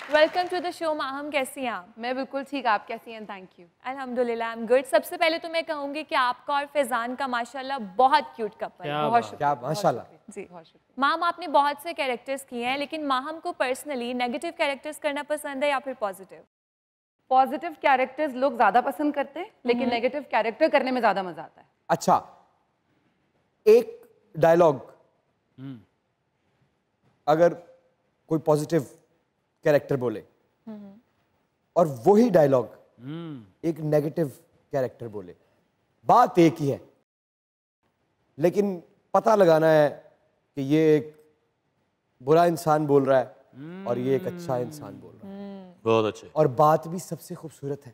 Welcome to the show ma'am, कैसी हैं आप? मैं बिल्कुल ठीक, आप कैसी हैं? Thank you. अल्हम्दुलिल्लाह आई एम गुड। सबसे पहले तो मैं कहूँगी कि आपका और फैजान का माशाल्लाह बहुत क्यूट कपल है। बहुत शुक्रिया। क्या माशाल्लाह। जी बहुत शुक्रिया। माहम आपने बहुत से कैरेक्टर्स किए हैं, लेकिन माहम को पर्सनली नेगेटिव कैरेक्टर्स करना पसंद है या फिर पॉजिटिव? पॉजिटिव कैरेक्टर्स लोग ज्यादा पसंद करते हैं, लेकिन नेगेटिव कैरेक्टर करने में ज्यादा मजा आता है। अच्छा, एक डायलॉग अगर कोई पॉजिटिव कैरेक्टर बोले और वही डायलॉग एक नेगेटिव कैरेक्टर बोले, बात एक ही है, लेकिन पता लगाना है कि ये एक बुरा इंसान बोल रहा है और ये एक अच्छा इंसान बोल रहा है। बहुत अच्छे। और बात भी सबसे खूबसूरत है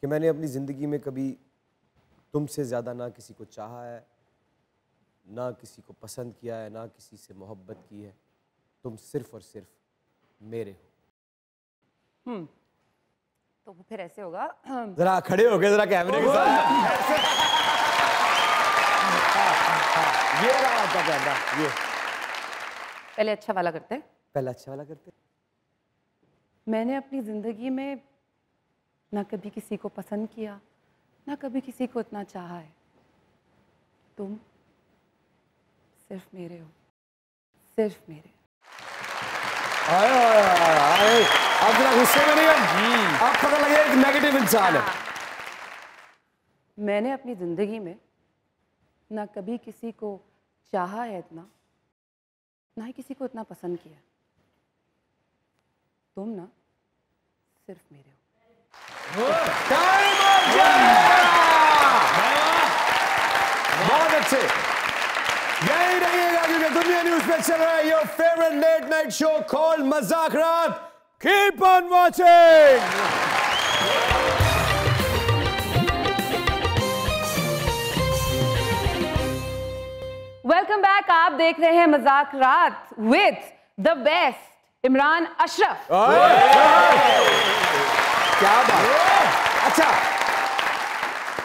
कि मैंने अपनी जिंदगी में कभी तुमसे ज्यादा ना किसी को चाहा है, ना किसी को पसंद किया है, ना किसी से मोहब्बत की है। तुम सिर्फ और सिर्फ मेरे हो। तो वो फिर ऐसे होगा, जरा खड़े हो गए जरा कैमरे के साथ। ये रहा आपका कैमरा, ये पहले अच्छा वाला करते हैं। पहला अच्छा वाला करते। मैंने अपनी जिंदगी में ना कभी किसी को पसंद किया, ना कभी किसी को इतना चाहा है। तुम सिर्फ मेरे हो, सिर्फ मेरे। आप जरा गुस्से में नहीं है, आप पता लगे एक नेगेटिव इंसान है। मैंने अपनी जिंदगी में ना कभी किसी को चाहा है इतना, ना ही किसी को इतना पसंद किया। तुम ना सिर्फ मेरे हो। बहुत अच्छे, यही रहिएगा क्योंकि दुनिया न्यूज पे चल रहा है your favourite late night show called Mazaq Raat. Keep on watching. Welcome back. आप देख रहे हैं Mazaq Raat with the best Imran Ashraf. क्या बात। अच्छा,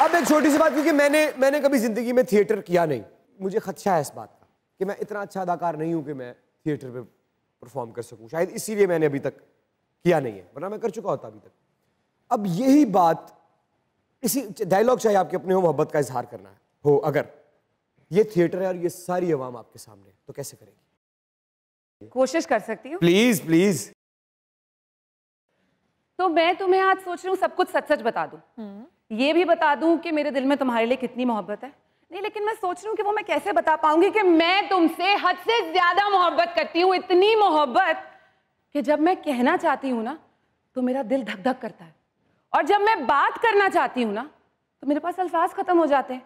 अब एक छोटी सी बात, क्योंकि मैंने कभी जिंदगी में थिएटर किया नहीं। मुझे खदशा है इस बात का कि मैं इतना अच्छा अदाकार नहीं हूं कि मैं थिएटर पे परफॉर्म कर सकूं। शायद इसीलिए मैंने अभी तक किया नहीं है, वरना मैं कर चुका होता अभी तक। अब यही बात, इसी डायलॉग चाहे आपके अपने हो, मोहब्बत का इजहार करना हो, अगर ये थिएटर है और ये सारी आवाम आपके सामने है, तो कैसे करेंगे? कोशिश कर सकती हूँ। Please please. तो मैं तुम्हें आज सोच रही हूँ सब कुछ सच सच बता दूं, ये भी बता दूं कि मेरे दिल में तुम्हारे लिए कितनी मोहब्बत है। नहीं, लेकिन मैं सोच रही हूँ कि वो मैं कैसे बता पाऊंगी कि मैं तुमसे हद से ज्यादा मोहब्बत करती हूँ। इतनी मोहब्बत कि जब मैं कहना चाहती हूँ ना तो मेरा दिल धक धक करता है, और जब मैं बात करना चाहती हूँ ना तो मेरे पास अल्फाज खत्म हो जाते हैं।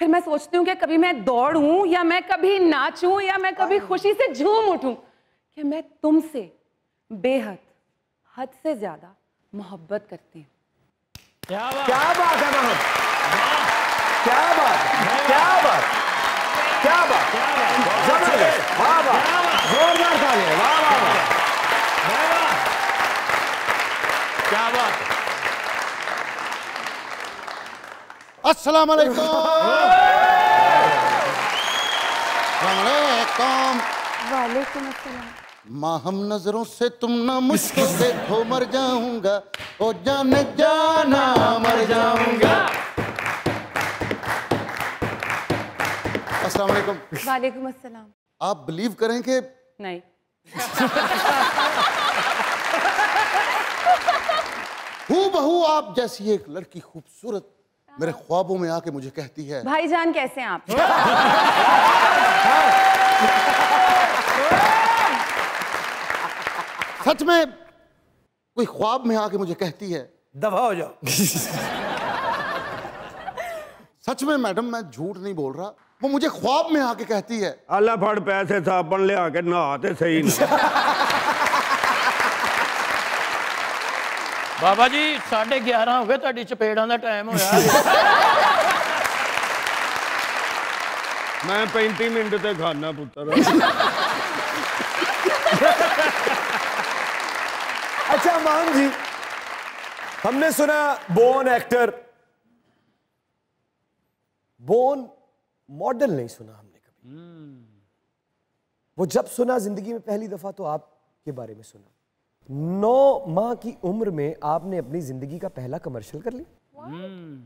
फिर मैं सोचती हूँ कि कभी मैं दौड़ूं या मैं कभी नाचूं या मैं कभी खुशी से झूम उठूं कि मैं तुमसे बेहद हद से ज्यादा मोहब्बत करती हूँ। क्या बात, क्या बात है महमूद, क्या बात, क्या बात, क्या बात, जबरदस्त, वाह वाह, जोरदार तालियां, वाह वाह वाह, क्या बात। अस्सलाम वालेकुम। वालेकुम अस्सलाम। माहम नजरों से तुम ना मुझको देखो मर जाऊंगा, ओ जाने जाना मर जाऊंगा। अस्सलाम वालेकुम। वालेकुम अस्सलाम। आप बिलीव करें कि नहीं। हूबहू आप जैसी एक लड़की खूबसूरत मेरे ख्वाबों में आके मुझे कहती है, भाईजान कैसे हैं आप? सच में कोई ख्वाब में आके मुझे कहती है, दफा हो जाओ। सच में मैडम मैं झूठ नहीं बोल रहा, वो मुझे ख्वाब में आके कहती है, आला फड़ पैसे साबन ले आके नहाते सही ना। बाबा जी 11:30 हो गए, ਤੁਹਾਡੀ ਚਪੇੜਾਂ ਦਾ ਟਾਈਮ ਹੋਇਆ। मैं 35 मिनट ते खाना पुत्र। अच्छा मान जी, हमने सुना बोन एक्टर, बोन मॉडल नहीं सुना हमने कभी। वो जब सुना जिंदगी में पहली दफा तो आपके बारे में सुना। 9 माह की उम्र में आपने अपनी जिंदगी का पहला कमर्शियल कर लिया।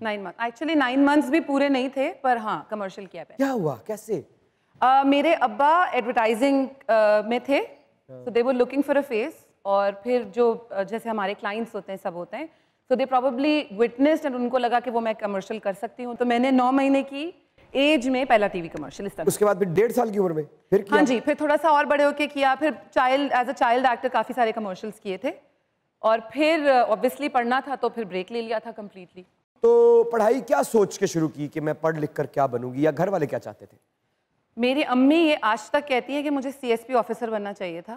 9 मंथ, एक्चुअली 9 मंथ्स भी पूरे नहीं थे, पर हाँ कमर्शियल किया है। क्या हुआ, कैसे? मेरे अब्बा एडवर्टाइजिंग में थे, so they were looking for a face, और फिर जो जैसे हमारे क्लाइंट्स होते हैं सब होते हैं, so they probably witnessed and उनको लगा कि वो मैं कमर्शियल कर सकती हूँ। तो मैंने 9 महीने की एज में पहला टीवी कमर्शियल इस तरह। उसके बाद फिर 1.5 साल की उम्र में फिर किया? हाँ जी, फिर थोड़ा सा और बड़े होके किया, फिर एज अ चाइल्ड एक्टर काफ़ी सारे कमर्शियल्स किए थे, और फिर ऑब्वियसली पढ़ना था तो फिर ब्रेक ले लिया था कम्प्लीटली। तो पढ़ाई क्या सोच के शुरू की कि मैं पढ़ लिख कर क्या बनूंगी, या घर वाले क्या चाहते थे? मेरी अम्मी ये आज तक कहती है कि मुझे CSP ऑफिसर बनना चाहिए था,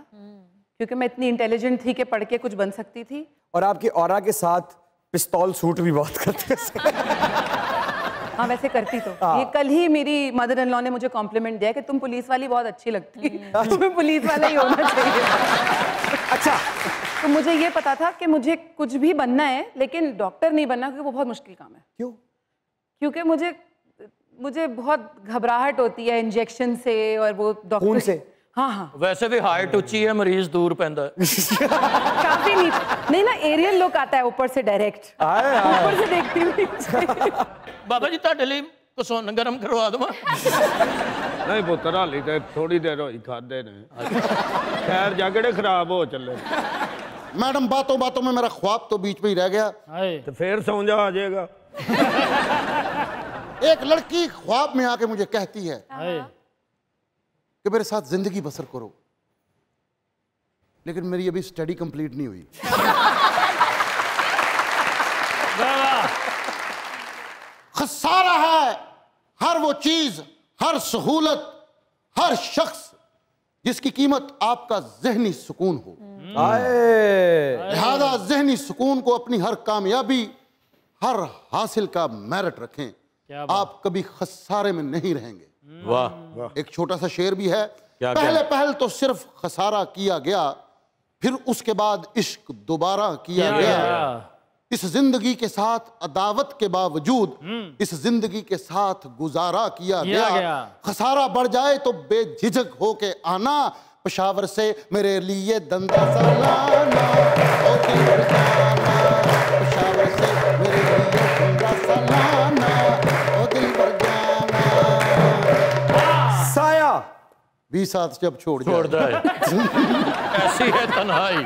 क्योंकि मैं इतनी इंटेलिजेंट थी कि पढ़ के कुछ बन सकती थी। और आपके ऑरा के साथ पिस्तौल सूट भी बहुत करते हैं। हाँ वैसे करती तो। ये कल ही मेरी मदर इन लॉ ने मुझे कॉम्प्लीमेंट दिया कि तुम पुलिस वाली बहुत अच्छी लगती, तुम्हें पुलिस वाला ही होना चाहिए। अच्छा, तो मुझे ये पता था कि मुझे कुछ भी बनना है, लेकिन डॉक्टर नहीं बनना, क्योंकि वो बहुत मुश्किल काम है। क्यों? क्योंकि मुझे बहुत घबराहट होती है इंजेक्शन से, और वो डॉक्टर खून से। हाँ हाँ। वैसे भी हाइट ऊंची है, मरीज दूर पैंदा है। काफी नहीं ना, एरियल लुक आता है ऊपर से डायरेक्ट, ऊपर से देखती हुई। बाबा जी ਤੁਹਾਡੇ ਲਈ ਕੁਸੋਨ ਗਰਮ ਕਰਵਾ ਦਵਾਂ? नहीं पुत्र हाली तो थोड़ी देर हुई खादे ने, खैर जागड़े खराब हो चले। मैडम बातों बातों में मेरा ख्वाब तो बीच में ही रह गया। तो फिर सौ जा आ जाएगा। एक लड़की ख्वाब में आके मुझे कहती है कि मेरे साथ जिंदगी बसर करो, लेकिन मेरी अभी स्टडी कंप्लीट नहीं हुई। खसारा है हर वो चीज, हर सहूलत, हर शख्स जिसकी कीमत आपका जहनी सुकून हो। लिहाजा जहनी सुकून को अपनी हर कामयाबी, हर हासिल का मेरिट रखें, आप कभी खसारे में नहीं रहेंगे। वाह। एक छोटा सा शेर भी है, पहले तो सिर्फ खसारा किया गया, फिर उसके बाद इश्क दोबारा किया गया। इस जिंदगी के साथ अदावत के बावजूद इस जिंदगी के साथ गुजारा किया गया। खसारा बढ़ जाए तो बेझिझक होके आना, पेशावर से मेरे लिए दंदा सालाना, पेशावर से मेरे लिए दंदा सालाना, ओ दिल भर जाना। साया भी साथ जब छोड़ जाए ऐसी है तन्हाई।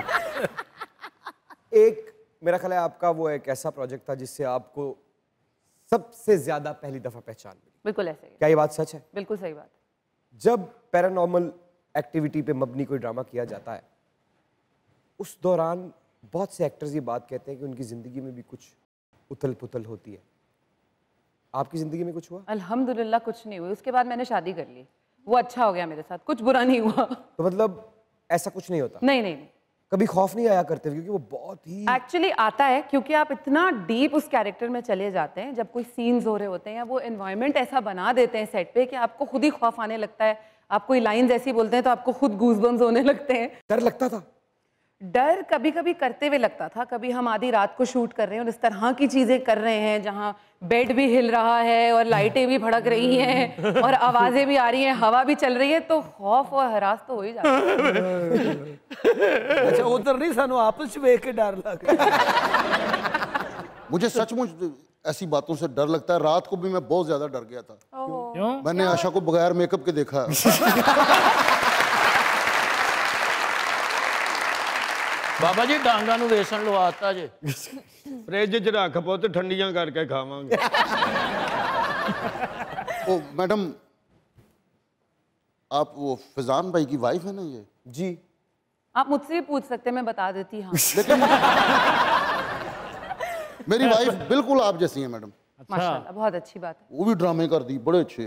एक मेरा ख्याल है आपका वो एक ऐसा प्रोजेक्ट था जिससे आपको सबसे ज्यादा पहली दफा पहचान मिली। बिल्कुल ऐसे ही। क्या ये बात सच है? बिल्कुल सही बात। जब पैरानॉर्मल एक्टिविटी पे मबनी कोई ड्रामा किया जाता है, उस दौरान बहुत से एक्टर्स ये बात कहते हैं कि उनकी जिंदगी में भी कुछ उथल पुथल होती है। आपकी जिंदगी में कुछ हुआ? अल्हम्दुलिल्लाह कुछ नहीं हुआ। उसके बाद मैंने शादी कर ली, वो अच्छा हो गया मेरे साथ, कुछ बुरा नहीं हुआ। तो मतलब ऐसा कुछ नहीं होता? नहीं। कभी खौफ नहीं आया करते, क्योंकि वो बहुत ही एक्चुअली आता है, क्योंकि आप इतना डीप उस कैरेक्टर में चले जाते हैं, जब कोई सीन्स हो रहे होते हैं या वो एनवायरनमेंट ऐसा बना देते हैं सेट पे कि आपको खुद ही खौफ आने लगता है। आप कोई लाइंस ऐसी बोलते हैं तो आपको खुद गूज़बम्स होने लगते हैं। डर लगता था? डर कभी कभी करते हुए लगता था। कभी हम आधी रात को शूट कर रहे हैं और इस तरह की चीज़ें कर रहे हैं जहाँ बेड भी हिल रहा है और लाइटें भी भड़क रही हैं और आवाज़ें भी आ रही हैं, हवा भी चल रही है, तो खौफ और हरास तो हो ही जाता है। अच्छा उधर नहीं, सानू आपस में देख के डर लगा। मुझे सचमुच ऐसी बातों से डर लगता है। रात को भी मैं बहुत ज्यादा डर गया था। क्यों? मैंने आशा को बगैर मेकअप के देखा। बाबा जी डांगा नू वेसन लवाता जे, फ्रिज च रख पुत, ठंडियां करके खावांगे। ओ मैडम, आप वो फिजान भाई की वाइफ है ना? ये जी। आप मुझसे भी पूछ सकते हैं, मैं बता देती। हाँ लेकिन मेरी वाइफ बिल्कुल आप जैसी है मैडम। माशाल्लाह, बहुत अच्छी बात है। वो भी ड्रामे कर दी, बड़े अच्छे।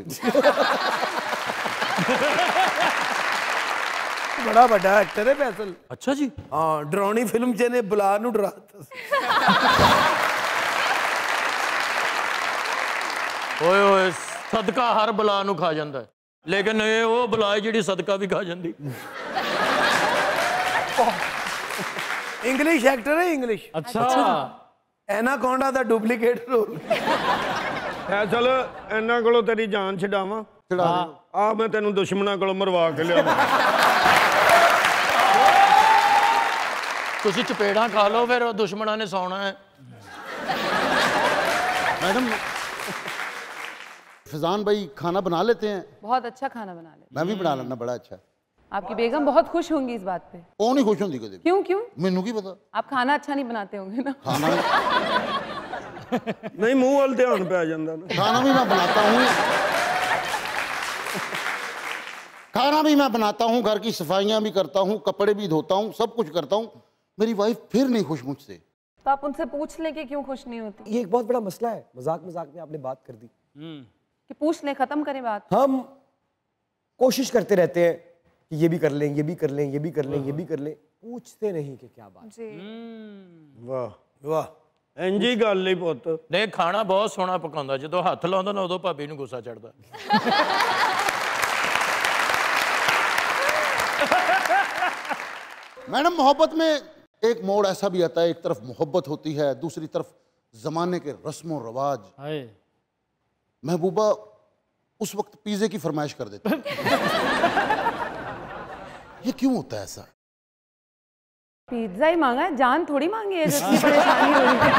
बड़ा बड़ा एक्टर है फैसल। अच्छा जी। हाँ, डरावनी फिल्म च ने बुला नू डराता। ओए ओए, सदका हर बला नू खा जांदा है, लेकिन ये वो बला है जिहड़ी सदका भी खा जांदी। इंग्लिश एक्टर है, इंग्लिश। अच्छा। एनाकोंडा दा डुप्लीकेट रोल। फैसल इन्हां कोलों तेरी जान छडावां? छड़ा आ मैं तेनू दुश्मनां कोलों मरवा के लिया। तुसी चपेड़ा खा लो, फिर दुश्मना ने सौना है। मैडम, फिजान भाई खाना बना लेते हैं? बहुत अच्छा खाना बना लेते। मैं भी बना लेना, बड़ा अच्छा। आपकी बेगम बहुत खुश होंगी इस बात पे। कौन ही खुश होंगी कभी? क्यों क्यों? मैनू की पता। आप खाना अच्छा नहीं बनाते होंगे ना? खाना नहीं, मुंह वाल ध्यान पै जांदा ना। खाना भी मैं बनाता हूँ, खाना भी मैं बनाता हूँ, घर की सफाइयाँ भी करता हूँ, कपड़े भी धोता हूँ, सब कुछ करता हूँ, मेरी वाइफ फिर नहीं खुश मुझसे। तो आप उनसे पूछ लें कि क्यों खुश नहीं होती। ये एक बहुत बड़ा मसला है, मजाक मजाक में आपने बात कर दी कि पूछ लें, खत्म करें बात। हम कोशिश करते रहते हैं कि ये भी कर लें, ये भी कर लें, ये भी कर लें, ये भी कर लें, पूछते नहीं कि क्या बात। जी वाह वाह इंजी गल ही पुੱਤ नहीं खाना बहुत सोहना पकाਉਂਦਾ ਜਦੋਂ ਹੱਥ ਲਾਉਂਦਾ ਨਾ ਉਦੋਂ ਭਾਬੀ ਨੂੰ ਗੁੱਸਾ ਚੜਦਾ। मैडम मोहब्बत में एक मोड़ ऐसा भी आता है, एक तरफ मोहब्बत होती है, दूसरी तरफ जमाने के रस्म और रवाज। महबूबा उस वक्त पिज़्ज़े की फरमाइश कर देती ये क्यों होता है ऐसा? पिज्जा ही मांगा है, जान थोड़ी मांगी है जितनी परेशानी हो रही है।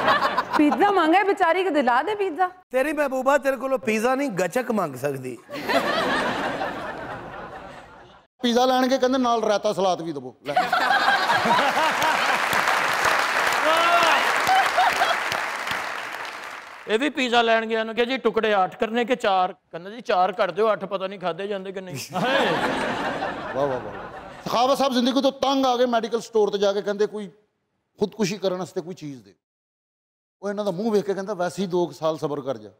पिज्जा मांगा है, बेचारी को दिला दे पिज्जा। तेरी महबूबा तेरे को पिज्जा नहीं गचक मांग सकती। पिज़्ज़ा लैन के कहते नाल रायता सलाद भी दबो। ਇਹ ਵੀ ਪੀਜ਼ਾ ਲੈਣ ਗਿਆ ਨੂੰ ਕਿਹਾ ਜੀ ਟੁਕੜੇ 8 ਕਰਨੇ ਕਿ 4 ਕਹਿੰਦਾ ਜੀ 4 ਕਰ ਦਿਓ 8 ਪਤਾ ਨਹੀਂ ਖਾਦੇ ਜਾਂਦੇ ਕਿ ਨਹੀਂ। वाह वाह वाह सखावत साहब जिंदगी तो तंग आ गए, मेडिकल स्टोर ते जाके कहते कोई खुदकुशी करने वास्ते कोई चीज़ दे। वो इन्हों का मूँह वेख के कहता वैसे ही 2 साल सबर कर जा।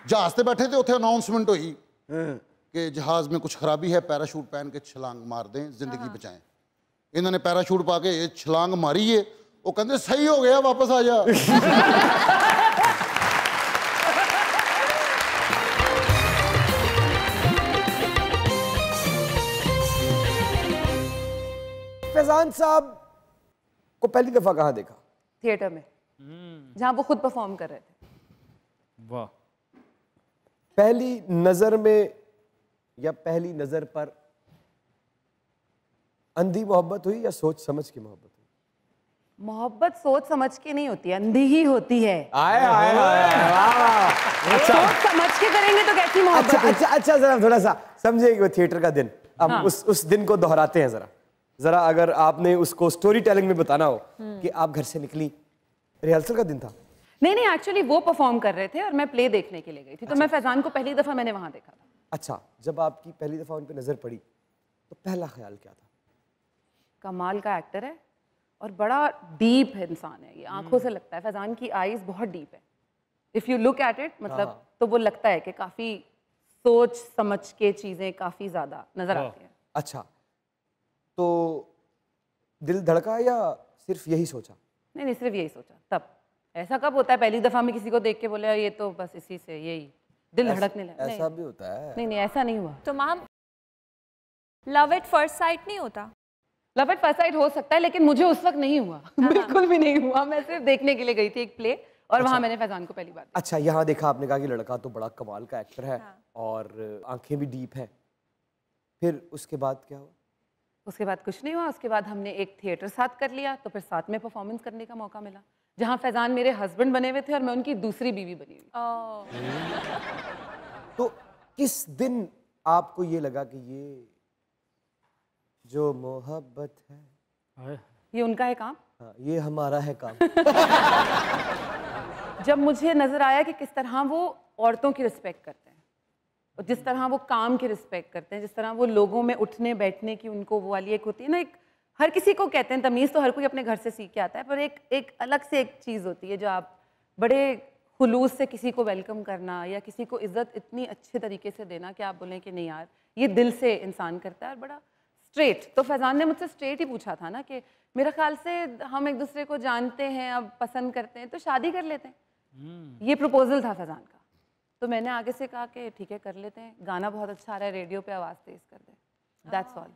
जहाज से बैठे थे, उत्थे अनाउंसमेंट हुई कि जहाज में कुछ खराबी है, पैराशूट पहन के छलांग मार दें, जिंदगी बचाएं। इन्होंने पैराशूट पा के छलांग मारी है, वो कहते सही हो गया वापस आ जा। फैजान साहब को पहली दफा कहाँ देखा? थिएटर में, जहाँ वो खुद परफॉर्म कर रहे थे। वाह। पहली नजर में या पहली नजर पर अंधी मोहब्बत हुई या सोच समझ के मोहब्बत हुई? मोहब्बत सोच समझ के नहीं होती, अंधी ही होती है। आए आए आए सोच समझ के करेंगे तो कैसी मोहब्बत? अच्छा जरा थोड़ा सा समझिए वो थिएटर का दिन, अब उस दिन को दोहराते हैं जरा अगर आपने उसको स्टोरी टेलिंग में बताना हो कि आप घर से निकली, रिहर्सल का दिन था? नहीं एक्चुअली वो परफॉर्म कर रहे थे और मैं प्ले देखने के लिए गई थी। तो मैं फैजान को पहली दफा मैंने वहां देखा था। अच्छा, जब आपकी पहली दफा उन पे नजर पड़ी तो पहला ख्याल क्या था? कमाल का एक्टर है और बड़ा डीप है इंसान है, ये आंखों से लगता है। फैजान की आईज बहुत डीप है, if you look at it मतलब तो वो लगता है कि काफी सोच समझ के चीजें काफी ज्यादा नजर आती है। अच्छा, तो दिल धड़का या सिर्फ यही सोचा? नहीं सिर्फ यही सोचा। तब ऐसा कब होता है पहली दफा में किसी को देख के बोले ये तो बस इसी से यही दिल धड़कने लगा? ऐसा भी होता है? नहीं ऐसा नहीं हुआ। तो ma'am love at first sight नहीं होता? लव एट फर्स्ट साइट हो सकता है लेकिन मुझे उस वक्त नहीं हुआ। बिल्कुल भी नहीं हुआ। मैं सिर्फ देखने के लिए गई थी एक प्ले और वहां मैंने फैजान को पहली बार देखा। अच्छा, यहाँ देखा आपने कहा कि लड़का तो बड़ा कमाल का एक्टर है और आंखें भी डीप है, फिर उसके बाद क्या हुआ? उसके बाद कुछ नहीं हुआ। उसके बाद हमने एक थिएटर साथ कर लिया, तो फिर साथ में परफॉर्मेंस करने का मौका मिला, जहां फैजान मेरे हस्बैंड बने हुए थे और मैं उनकी दूसरी बीवी बनी हुई। तो किस दिन आपको ये लगा कि ये जो मोहब्बत है ये उनका है काम? हाँ, ये हमारा है काम। जब मुझे नजर आया कि किस तरह वो औरतों की रिस्पेक्ट करते हैं और जिस तरह वो काम की रिस्पेक्ट करते हैं, जिस तरह वो लोगों में उठने बैठने की उनको वो वाली एक होती है ना, एक हर किसी को कहते हैं तमीज़ तो हर कोई अपने घर से सीख के आता है, पर एक अलग से एक चीज़ होती है जो आप बड़े खुलूस से किसी को वेलकम करना या किसी को इज़्ज़त इतनी अच्छे तरीके से देना कि आप बोलें कि नहीं यार ये दिल से इंसान करता है और बड़ा स्ट्रेट। तो फैजान ने मुझसे स्ट्रेट ही पूछा था ना कि मेरा ख्याल से हम एक दूसरे को जानते हैं, अब पसंद करते हैं तो शादी कर लेते हैं। ये प्रपोजल था फैजान का। तो मैंने आगे से कहा कि ठीक है कर लेते हैं, गाना बहुत अच्छा आ रहा है, रेडियो पे आवाज़ तेज कर दे, दैट्स ऑल।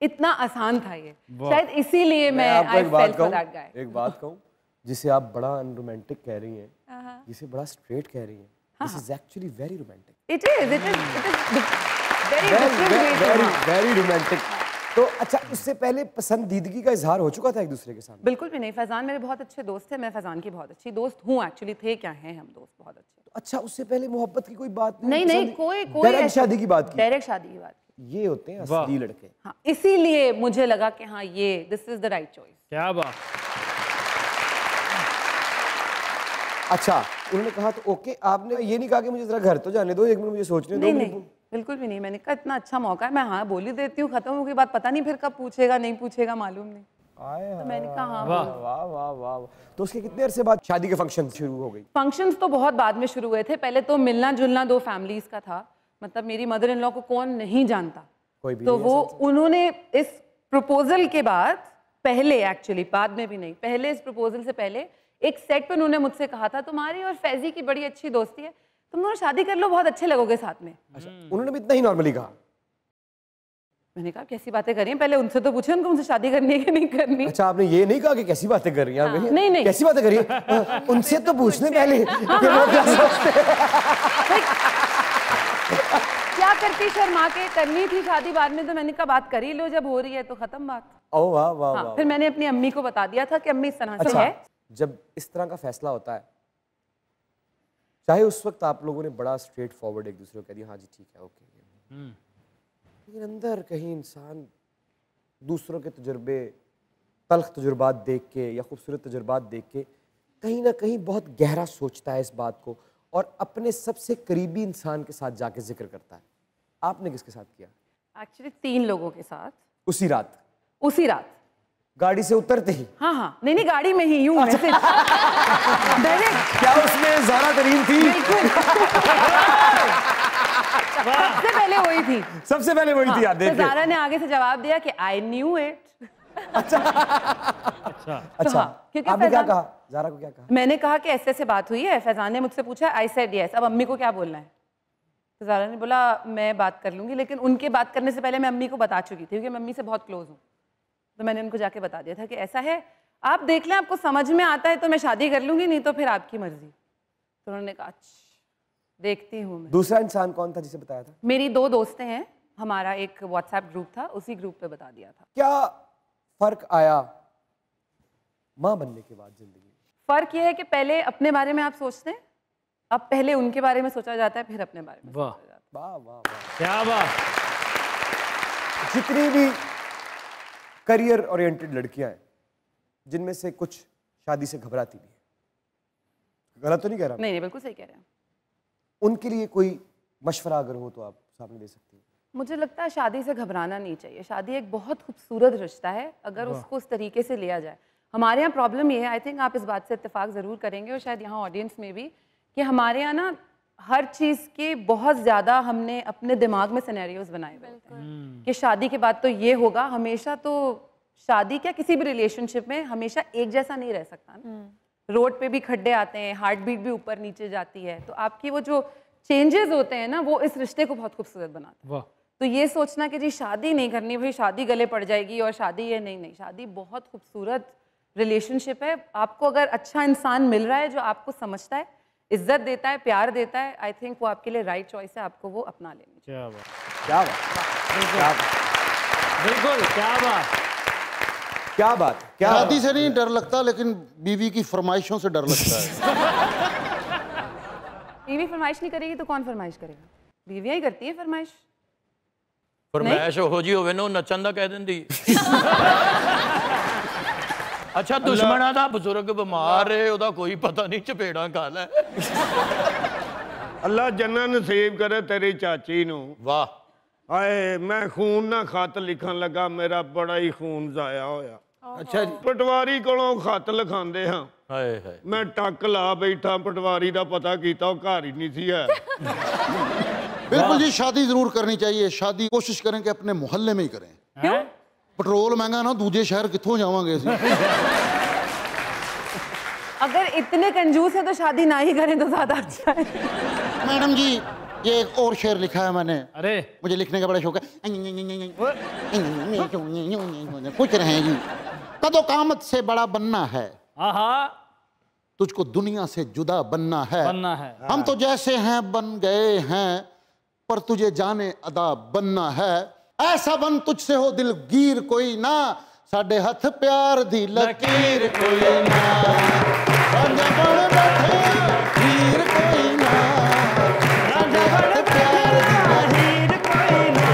इतना आसान था ये, शायद इसीलिए मैं एक बात कहूँ जिसे आप बड़ा अनरोमांटिक कह रही हैं, जिसे बड़ा स्ट्रेट कह रही हैं, this is actually very romantic. It is very romantic. तो अच्छा, उससे पहले पसंदीदगी का इजहार हो चुका था एक दूसरे के सामने? बिल्कुल भी नहीं। फैजान मेरे बहुत अच्छे दोस्त थे, मैं फैजान की बहुत अच्छी दोस्त हूँ, एक्चुअली थे क्या हैं हम दोस्त बहुत अच्छे। तो अच्छा, उससे पहले मोहब्बत की कोई बात नहीं, कोई डायरेक्ट शादी की बात की? डायरेक्ट शादी की बात की। ये होते हैं असली लड़के। हाँ, इसीलिए मुझे लगा कि हाँ ये, this is the right choice. क्या बात। अच्छा, उन्होंने कहा तो ओके, आपने ये नहीं कहा कि मुझे जरा घर तो जाने दो, 1 मिनट मुझे सोचने दो? नहीं, बिल्कुल भी नहीं। मैंने कहा इतना अच्छा मौका है, मैं हाँ बोल ही देती हूँ, खत्म हो गई बात, पता नहीं फिर कब पूछेगा नहीं पूछेगा मालूम नहीं। तो मैंने कहा हाँ। वाह वाह वाह वाह। तो उसके कितने अरसे बाद शादी के फंक्शन शुरू हो गई? फंक्शंस तो बहुत बाद में शुरू हुए थे। पहले तो मिलना जुलना 2 फैमिलीज का था, मतलब मेरी मदर इन लॉ को कौन नहीं जानता, कोई भी तो वो उन्होंने इस प्रपोजल के बाद, पहले एक्चुअली बाद में भी नहीं, पहले इस प्रपोजल से पहले एक सेट पे उन्होंने मुझसे कहा था तुम्हारी और फैजी की बड़ी अच्छी दोस्ती है, तुम दोनों शादी कर लो, बहुत अच्छे लगोगे साथ में। अच्छा, उन्होंने भी इतना ही नॉर्मली कहा? मैंने कहा कैसी बातें कर रही हैं, पहले उनसे तो पूछे उनको मुझसे शादी करनी है कि नहीं करनी। अच्छा, आपने ये नहीं कहा कि कैसी बातें कर रही हैं? हाँ, नहीं कैसी बातें कर रही हैं? उनसे तो पूछने पहले कि वो क्या सोचते हैं। क्या करती शर्मा के, करनी थी शादी बाद में, तो मैंने कहा बात कर ही लो, जब हो रही है तो खत्म बात। ओ वाह वाह वाह। फिर मैंने अपनी अम्मी को बता दिया था कि अम्मी इस तरह से है। जब इस तरह का फैसला होता है, चाहे उस वक्त आप लोगों ने बड़ा स्ट्रेट फॉरवर्ड एक दूसरे को कह दिया हाँ जी ठीक है ओके, लेकिन अंदर कहीं इंसान दूसरों के तजुर्बे, तल्ख तजुर्बात देख के या खूबसूरत तजुर्बात देख के कहीं ना कहीं बहुत गहरा सोचता है इस बात को और अपने सबसे करीबी इंसान के साथ जाके जिक्र करता है। आपने किसके साथ किया? एक्चुअली 3 लोगों के साथ। उसी रात? उसी रात गाड़ी से उतरते ही? हाँ हाँ, नहीं गाड़ी में ही, यूं मैसेज डायरेक्ट। क्या उसमें ज़ारा करीम थी? सबसे पहले वही थी। सबसे पहले वही थी, यार देखिए। तो ज़ारा ने आगे से जवाब दिया कि आई न्यू इट। अच्छा अच्छा, आपने क्या कहा? ज़ारा को क्या कहा? मैंने कहा कि ऐसे ऐसे बात हुई है, फैजान ने मुझसे पूछा, आई सेड यस, अब अम्मी को क्या बोलना है? तो ज़ारा ने बोला मैं बात कर लूंगी, लेकिन उनके बात करने से पहले मैं अम्मी को बता चुकी थी क्योंकि मैं अम्मी से बहुत क्लोज हूँ। तो मैंने उनको जाके बता दिया था कि ऐसा है, आप देख लें, आपको समझ में आता है तो मैं शादी कर लूंगी, नहीं तो फिर आपकी मर्जी। तो उन्होंने कहा देखती हूँ मैं। दूसरा इंसान कौन था जिसे बताया था? मेरी 2 दोस्तें हैं, हमारा एक व्हाट्सएप ग्रुप था, उसी ग्रुप पे बता दिया था। क्या फर्क आया माँ बनने के बाद जिंदगी में? फर्क यह है कि पहले अपने बारे में आप सोचते हैं, अब पहले उनके बारे में सोचा जाता है, फिर अपने बारे में सोचा जाता है। वाह वाह वाह, क्या बात। जितनी भी करियर ओरिएंटेड लड़कियां हैं, जिनमें से कुछ शादी से घबराती भी है, गलत तो नहीं कह रहा? नहीं, बिल्कुल सही कह रहे हैं। उनके लिए कोई मशवरा अगर हो तो आप सामने दे सकती हैं। मुझे लगता है शादी से घबराना नहीं चाहिए। शादी एक बहुत खूबसूरत रिश्ता है अगर उसको उस तरीके से लिया जाए। हमारे यहाँ प्रॉब्लम ये है, आई थिंक आप इस बात से इत्तेफाक ज़रूर करेंगे और शायद यहाँ ऑडियंस में भी, कि हमारे यहाँ ना हर चीज़ के बहुत ज़्यादा हमने अपने दिमाग में सिनेरियोज बनाए हुए हैं कि शादी के बाद तो ये होगा। हमेशा तो शादी क्या, किसी भी रिलेशनशिप में हमेशा एक जैसा नहीं रह सकता ना। रोड पे भी खड्डे आते हैं, हार्ट बीट भी ऊपर नीचे जाती है, तो आपकी वो जो चेंजेस होते हैं ना, वो इस रिश्ते को बहुत खूबसूरत बनाते हैं। तो ये सोचना कि जी शादी नहीं करनी, भाई शादी गले पड़ जाएगी और शादी ये नहीं, शादी बहुत खूबसूरत रिलेशनशिप है। आपको अगर अच्छा इंसान मिल रहा है जो आपको समझता है, इज्जत देता है, प्यार देता है, आई थिंक वो आपके लिए राइट चॉइस है, आपको वो अपना लेनी चाहिए। क्या बात, क्या बात, बिल्कुल क्या बात, क्या बात। क्या शादी से नहीं डर लगता, लेकिन बीवी की फरमाइशों से डर लगता है। बीवी फरमाइश नहीं करेगी तो कौन फरमाइश करेगा? बीवियां ही करती है फरमाइश। फरमाइश हो जी होवे ना नचन दा कह देंदी। अच्छा, दुश्मना दा बुजुर्ग बीमार है, ओदा कोई पता नहीं, चपेड़ा खा लै। अल्लाह जन्नत नसीब करे तेरी चाची नू। वाह। हाय, मैं खून ना खत लिखन लगा, मेरा बड़ा ही खून जाया होया। अच्छा जी। पटवारी कोलों खत लिखांदे हां, हाय हाय, मैं टक ला बैठा, पटवारी दा पता कीता, वो घर ही नहीं सी है। बिल्कुल जी, शादी जरूर करनी चाहिए। शादी कोशिश करें कि अपने मोहल्ले में ही करें। क्यों? पेट्रोल महंगा ना, दूजे शहर कित्थों जावांगे असीं? अगर इतने कंजूस है तो शादी ना ही करें तो ज्यादा अच्छा है। मैडम जी, ये एक और शेर लिखा है मैंने। अरे मुझे लिखने का बड़ा शौक है। कुछ रहे जी, कदो कामत से बड़ा बनना है, तुझको दुनिया से जुदा बनना है। हम तो जैसे हैं बन गए हैं, पर तुझे जाने अदा बनना है। ऐसा बन तुझसे हो दिलगीर कोई ना, साडे हथ प्यार दी लकीर कोई ना। साडे बड़ बैठे हीर कोई ना, साडे हथ प्यार दी लकीर कोई ना,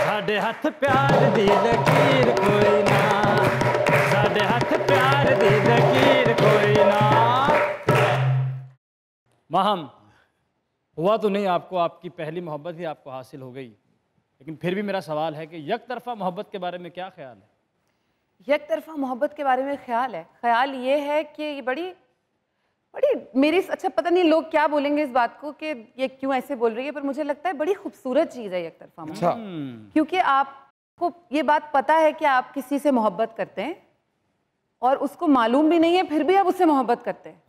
साडे हथ प्यार दी लकीर कोई ना, साडे हथ प्यार दी लकीर कोई ना। माहम, हुआ तो नहीं आपको, आपकी पहली मोहब्बत ही आपको हासिल हो गई, लेकिन फिर भी मेरा सवाल है कि यक तरफा मोहब्बत के बारे में क्या ख्याल है? यक तरफा मोहब्बत के बारे में ख्याल ये है कि ये बड़ी मेरी, अच्छा पता नहीं लोग क्या बोलेंगे इस बात को कि ये क्यों ऐसे बोल रही है, पर मुझे लगता है बड़ी खूबसूरत चीज़ है यक तरफा मोहब्बत। क्योंकि आपको ये बात पता है कि आप किसी से मोहब्बत करते हैं और उसको मालूम भी नहीं है, फिर भी आप उससे मोहब्बत करते हैं,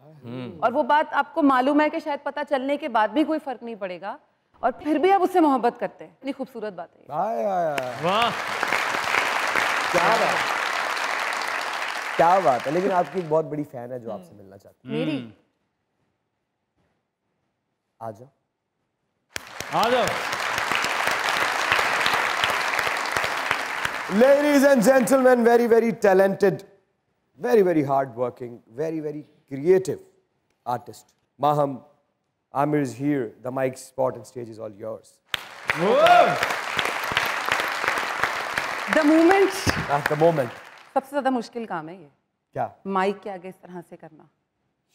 और वो बात आपको मालूम है कि शायद पता चलने के बाद भी कोई फर्क नहीं पड़ेगा, और फिर भी आप उससे मोहब्बत करते हैं। इतनी खूबसूरत बात है। वाह, क्या बात है। लेकिन आपकी एक बहुत बड़ी फैन है जो आपसे मिलना चाहती है। मेरी? आ जाओ, आ जाओ। Ladies and gentlemen, very, very talented, very, very hard-working, very, very creative artist. Maham, Amir is here. The mic spot and stage is all yours. The moment. The moment. सबसे ज़्यादा मुश्किल काम है ये। क्या? माइक के आगे इस तरह से करना।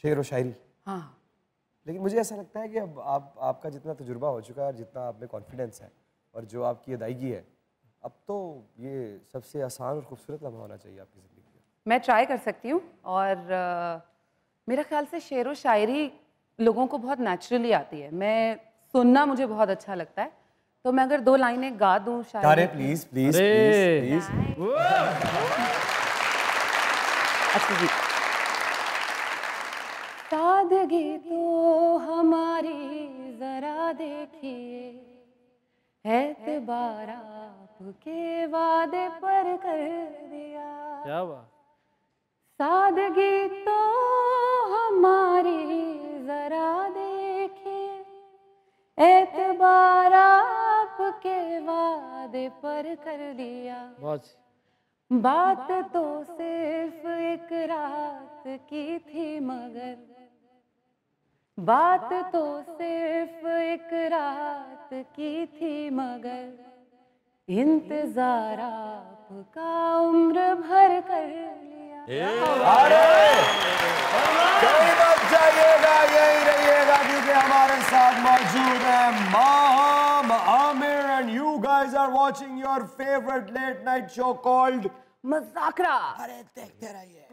शेर व शायरी। हाँ। लेकिन मुझे ऐसा लगता है कि अब आपका जितना तजुर्बा हो चुका है और जितना आप में कॉन्फिडेंस है और जो आपकी अदायगी है, अब तो ये सबसे आसान और खूबसूरत लम्हा होना चाहिए आपकी ज़िंदगी में। मैं ट्राई कर सकती हूँ, और मेरा ख्याल से शेर व शायरी लोगों को बहुत नेचुरली आती है। मैं सुनना मुझे बहुत अच्छा लगता है, तो मैं अगर 2 लाइनें गा दूँ शायरी। Please please please. अच्छा जी। सादगी तो हमारी जरा देखिए, एतबार आपके वादे पर कर दिया। क्या हुआ? सादगी तो हमारी जरा देखिए, एतबार आपके वादे पर कर दिया। बहुत। बात तो सिर्फ एक रात की थी, मगर बात तो सिर्फ एक रात की थी, मगर इंतजार आपका उम्र भर कर लिया। कहीं मत जाइएगा, यही रहिएगा, क्योंकि हमारे साथ मौजूद है Maham, Aamir, and you guys are watching your favorite late night show called मज़ाकरा। अरे देखते रहिए।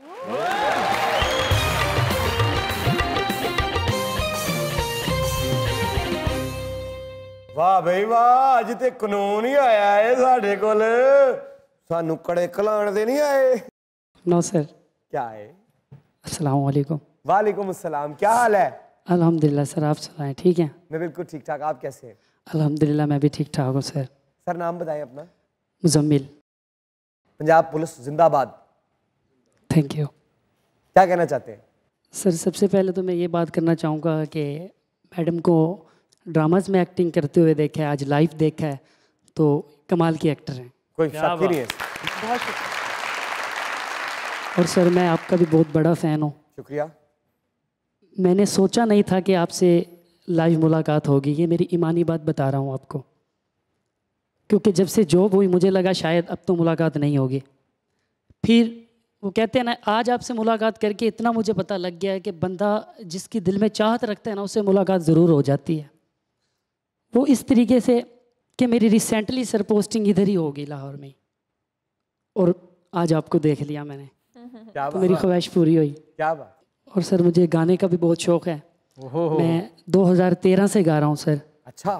वाह भाई वाह, अज ते कानून ही आया है साढ़े कोल, सानू कड़े कलाण दे नहीं आए। No sir. क्या है? अस्सलाम वालेकुम। वालेकुम अस्सलाम। क्या हाल है? अल्हम्दुलिल्लाह सर, आप सुनाएं? ठीक है। मैं बिल्कुल ठीक ठाक, आप कैसे हैं? अल्हम्दुलिल्लाह मैं भी ठीक ठाक हूँ सर। सर नाम बताएं अपना। मुजम्मिल। पंजाब पुलिस जिंदाबाद। Thank you. क्या कहना चाहते हैं? सर सबसे पहले तो मैं ये बात करना चाहूँगा कि मैडम को ड्रामाज में एक्टिंग करते हुए देखा है, आज लाइव देखा है, तो कमाल की एक्टर हैं। कोई शक ही नहीं है। बहुत शुक्रिया। और सर मैं आपका भी बहुत बड़ा फ़ैन हूँ। शुक्रिया। मैंने सोचा नहीं था कि आपसे लाइव मुलाकात होगी, ये मेरी ईमानी बात बता रहा हूँ आपको, क्योंकि जब से जॉब हुई मुझे लगा शायद अब तो मुलाकात नहीं होगी। फिर वो कहते हैं ना, आज आपसे मुलाकात करके इतना मुझे पता लग गया है कि बंदा जिसकी दिल में चाहत रखता है ना, उससे मुलाकात ज़रूर हो जाती है। वो इस तरीके से कि मेरी रिसेंटली सर पोस्टिंग इधर ही होगी लाहौर में, और आज आपको देख लिया मैंने, तो मेरी ख्वाहिश पूरी हुई। क्या बात। और सर मुझे गाने का भी बहुत शौक़ है। मैं 2013 से गा रहा हूँ सर। अच्छा।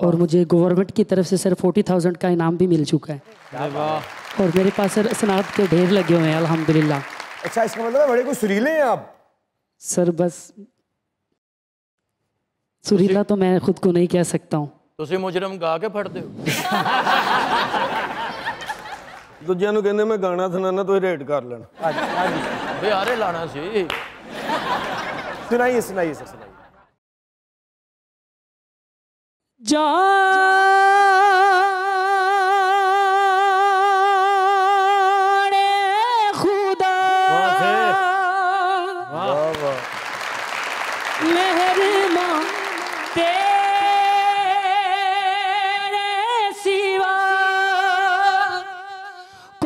और मुझे गवर्नमेंट की तरफ से सर 40,000 का इनाम भी मिल चुका है। और मेरे पास सर सनात के ढेर लगे हुए हैं अल्हम्दुलिल्लाह। अच्छा, इसका मतलब बड़े कोई सुरीले हैं आप? सर बस सुरीला तो मैं खुद को नहीं कह सकता हूँ। ਤੁਸੀਂ ਮੁਜਰਮ ਗਾ ਕੇ ਫੜਦੇ ਹੋ। ਦੂਜਿਆਂ ਨੂੰ ਕਹਿੰਦੇ ਮੈਂ ਗਾਣਾ ਸੁਣਾਣਾ, ਤੁਸੀਂ ਰੇਟ ਕਰ ਲੈਣ। ਵੇ ਆਰੇ ਲਾਣਾ ਸੀ। सुनाइए सुनाइए सर, सुनाइए। जाने खुदा मेहरबान तेरे सिवा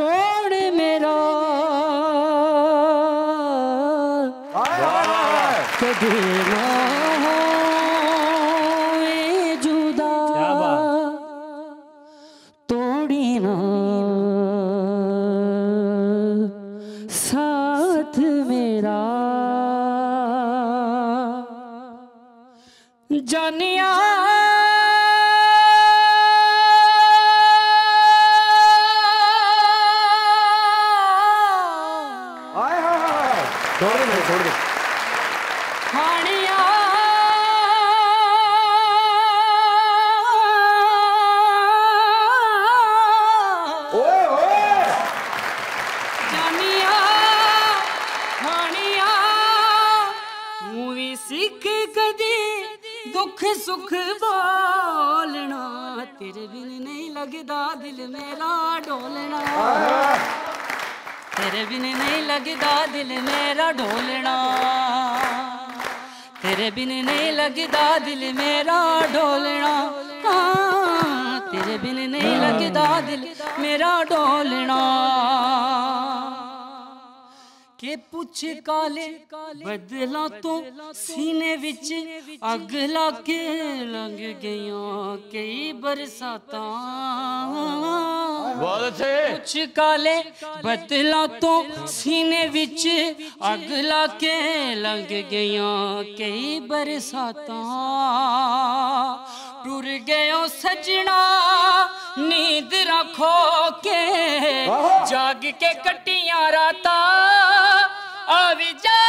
कौन मेरा कदीमा जानिया छोड़ दे हानिया जानिया हानिया मूवी सीख कदी दुख सुख बोलना तेरे बिन नहीं लगदा दिल मेरा डोलना तेरे बिन नहीं लगदा दिल मेरा ढोलना तेरे बिन नहीं लगदा दिल मेरा ढोलना तेरे बिन नहीं लगदा दिल मेरा ढोलना के पुछ काले बदला तो सीने विच अग लाके लंघ गईयां कई बरसातां कुछ काले बदला तो सीने विच अग लाके लंघ गईयां कई बरसातां टुर गयो सजना नींद रखो के जाग के कटियां राता अभी जा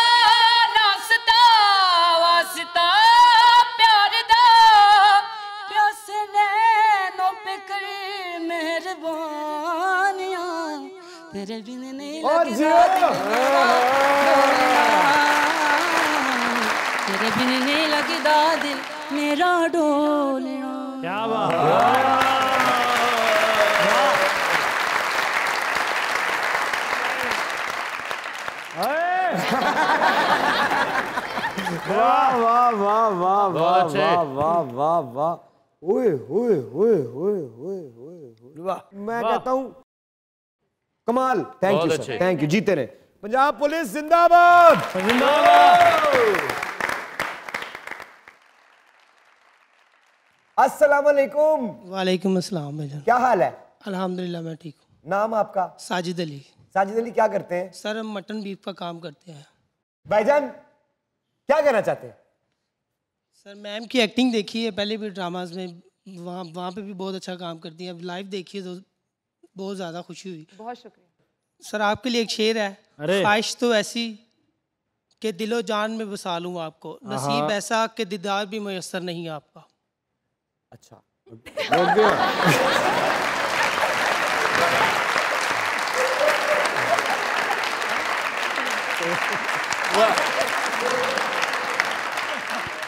रास्ता वास्ता प्यार दा प्यास नैनों पे कर मेहरबानियां तेरे बिन नहीं लगदा तेरे बिन नहीं लगदा दिल मेरा डोलना। क्या बात वाह वाह वाह वाह वाह वाह वाह वाह वाह ओए ओए ओए ओए ओए ओए मैं कहता हूँ कमाल। Thank you sir, thank you. जीते रहे। पंजाब पुलिस जिंदाबाद जिंदाबाद। अस्सलाम वालेकुम। वालेकुम अस्सलाम भाईजान। क्या हाल है? अल्हम्दुलिल्लाह मैं ठीक हूँ। नाम आपका? साजिद अली। साजिद अली क्या करते हैं? सर हम मटन बीफ का काम करते हैं। भाईजान क्या कहना चाहते हैं? सर मैम की एक्टिंग देखी है पहले भी ड्रामाज में, वहाँ पे भी बहुत अच्छा काम करती हैं। अब लाइव देखी है तो बहुत ज़्यादा खुशी हुई। बहुत शुक्रिया सर। आपके लिए एक शेर है, ख्वाहिश तो ऐसी कि दिलो जान में बसा लूँ आपको, नसीब ऐसा कि दीदार भी मुयस्सर नहीं आपका। अच्छा हो गया।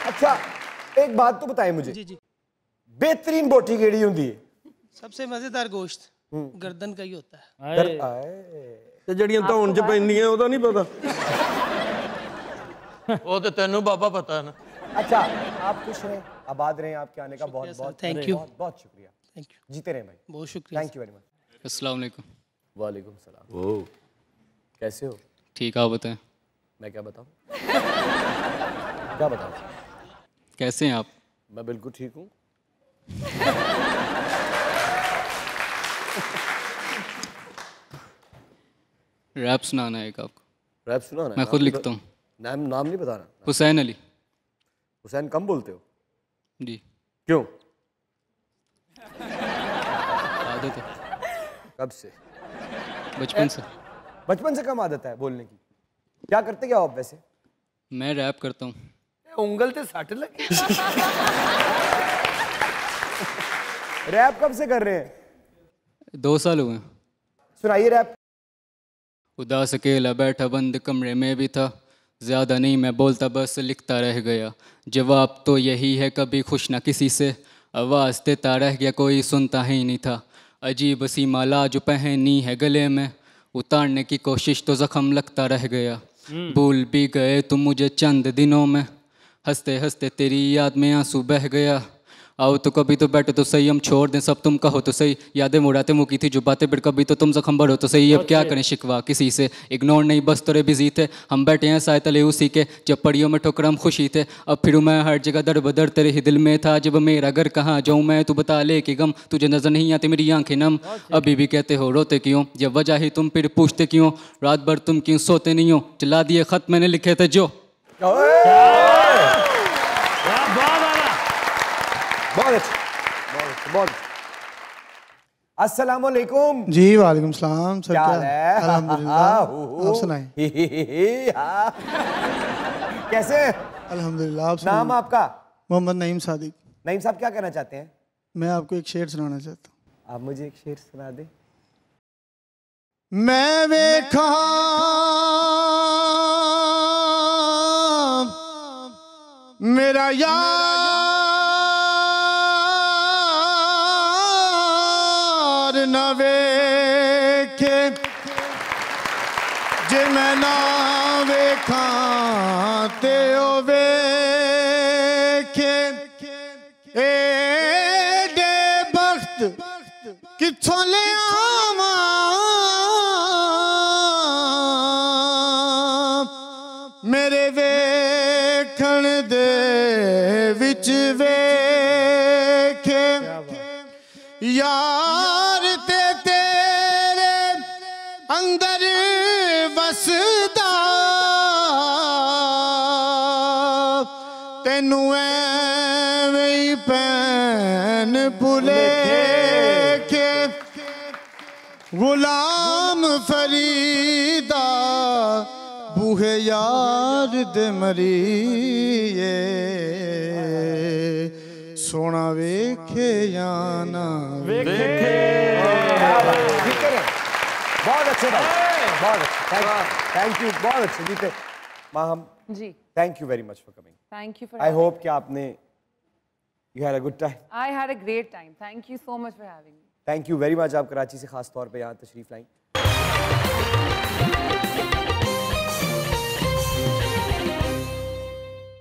अच्छा एक बात तो बताएं मुझे। जी जी। बेहतरीन बोटी केड़ी हुंदी है? सबसे मजेदार गोश्त गर्दन का ही होता है। ते जड़ियां धौन च पैंदियां ओदा नहीं पता। वो तो तेनू बाबा पता है ना। अच्छा आप खुश रहें, आबाद रहें। आपके आने का बहुत बहुत थैंक यू। बहुत शुक्रिया। Thank you. जीते रहें भाई। बहुत शुक्रिया। Thank you very much. अस्सलाम वालेकुम। वालेकुम सलाम। ओ कैसे हो? ठीक, आप बताएं। मैं क्या बताऊं? क्या बताऊं? कैसे हैं आप? मैं बिल्कुल ठीक हूँ। रैप सुनाना है एक आपको। रैप सुनाना? मैं खुद लिखता हूँ। नाम नहीं बताना। हुसैन अली। हुसैन कम बोलते हो? जी। क्यों? आदत है। कब से? बचपन से। बचपन से कम आदत है बोलने की? क्या करते क्या हो आप वैसे? मैं रैप करता हूँ। उंगल ते सट लगी। रैप कब से कर रहे हैं? 2 साल हुए। सुनाइए रैप। उदास अकेला बैठा बंद कमरे में भी था, ज़्यादा नहीं मैं बोलता बस लिखता रह गया। जवाब तो यही है कभी खुश ना किसी से, आवाज़ देता रह गया कोई सुनता ही नहीं था। अजीब सी माला जो पहनी है गले में, उतारने की कोशिश तो ज़ख्म लगता रह गया। भूल भी गए तुम मुझे चंद दिनों में, हंसते हंसते तेरी याद में आंसू बह गया। आओ तो कभी तो बैठो तो सही, हम छोड़ दें सब तुम कहो तो सही। यादें मुड़ाते मुकी थी जो बातें फिर कभी तो तुम जख्म भरो तो सही। अब क्या करें शिकवा किसी से, इग्नोर नहीं बस तोरे बिजी थे। हम बैठे हैं साए तले उसी के, जब पड़ियों में ठोकर हम खुशी थे। अब फिर मैं हर जगह दर बदर तेरे ही दिल में था। जब मेरा घर कहाँ जाऊँ मैं, तू बता ले कि गम तुझे नजर नहीं आती मेरी आंखें नम। अभी भी कहते हो रोते क्यों, जब वजह ही तुम फिर पूछते क्यों। रात भर तुम क्यों सोते नहीं हो, चला दिए खत मैंने लिखे थे जो। बहुत अच्छा, बहुत अच्छा, बहुत अच्छा। अस्सलाम वालेकुम। जी वालेकुम सलाम सर, क्या क्या हाल है? अल्हम्दुलिल्लाह, आप सुनाएं। कैसे? अल्हम्दुलिल्लाह, आप नाम सुनाएं। आपका? मोहम्मद नईम सादिक। नईम साहब क्या कहना चाहते हैं? मैं आपको एक शेर सुनाना चाहता हूँ। आप मुझे एक शेर सुना दें। मैं वेखा मेरा यार न वेखे, जे मैं ना वेखा ते ओ वेखे। एडे बख्त किथों ले आवा, मेरे वेखण दे विच वेखे। यार ते तेरे अंदर वसदा, तेनू ऐवें ही पैन भुलेखे। गुलाम फरीदा बूहे यार दे मरीए, सोना वेखे या ना वेखे। बहुत अच्छे भाई, बहुत अच्छे, थैंक यू, बहुत अच्छे जीते। Maham ji, thank you very much for coming. Thank you for I hope कि आपने you had a good time. I had a great time. Thank you so much for having me. Thank you very much, आप कराची से खास तौर पे यहाँ तशरीफ लाई।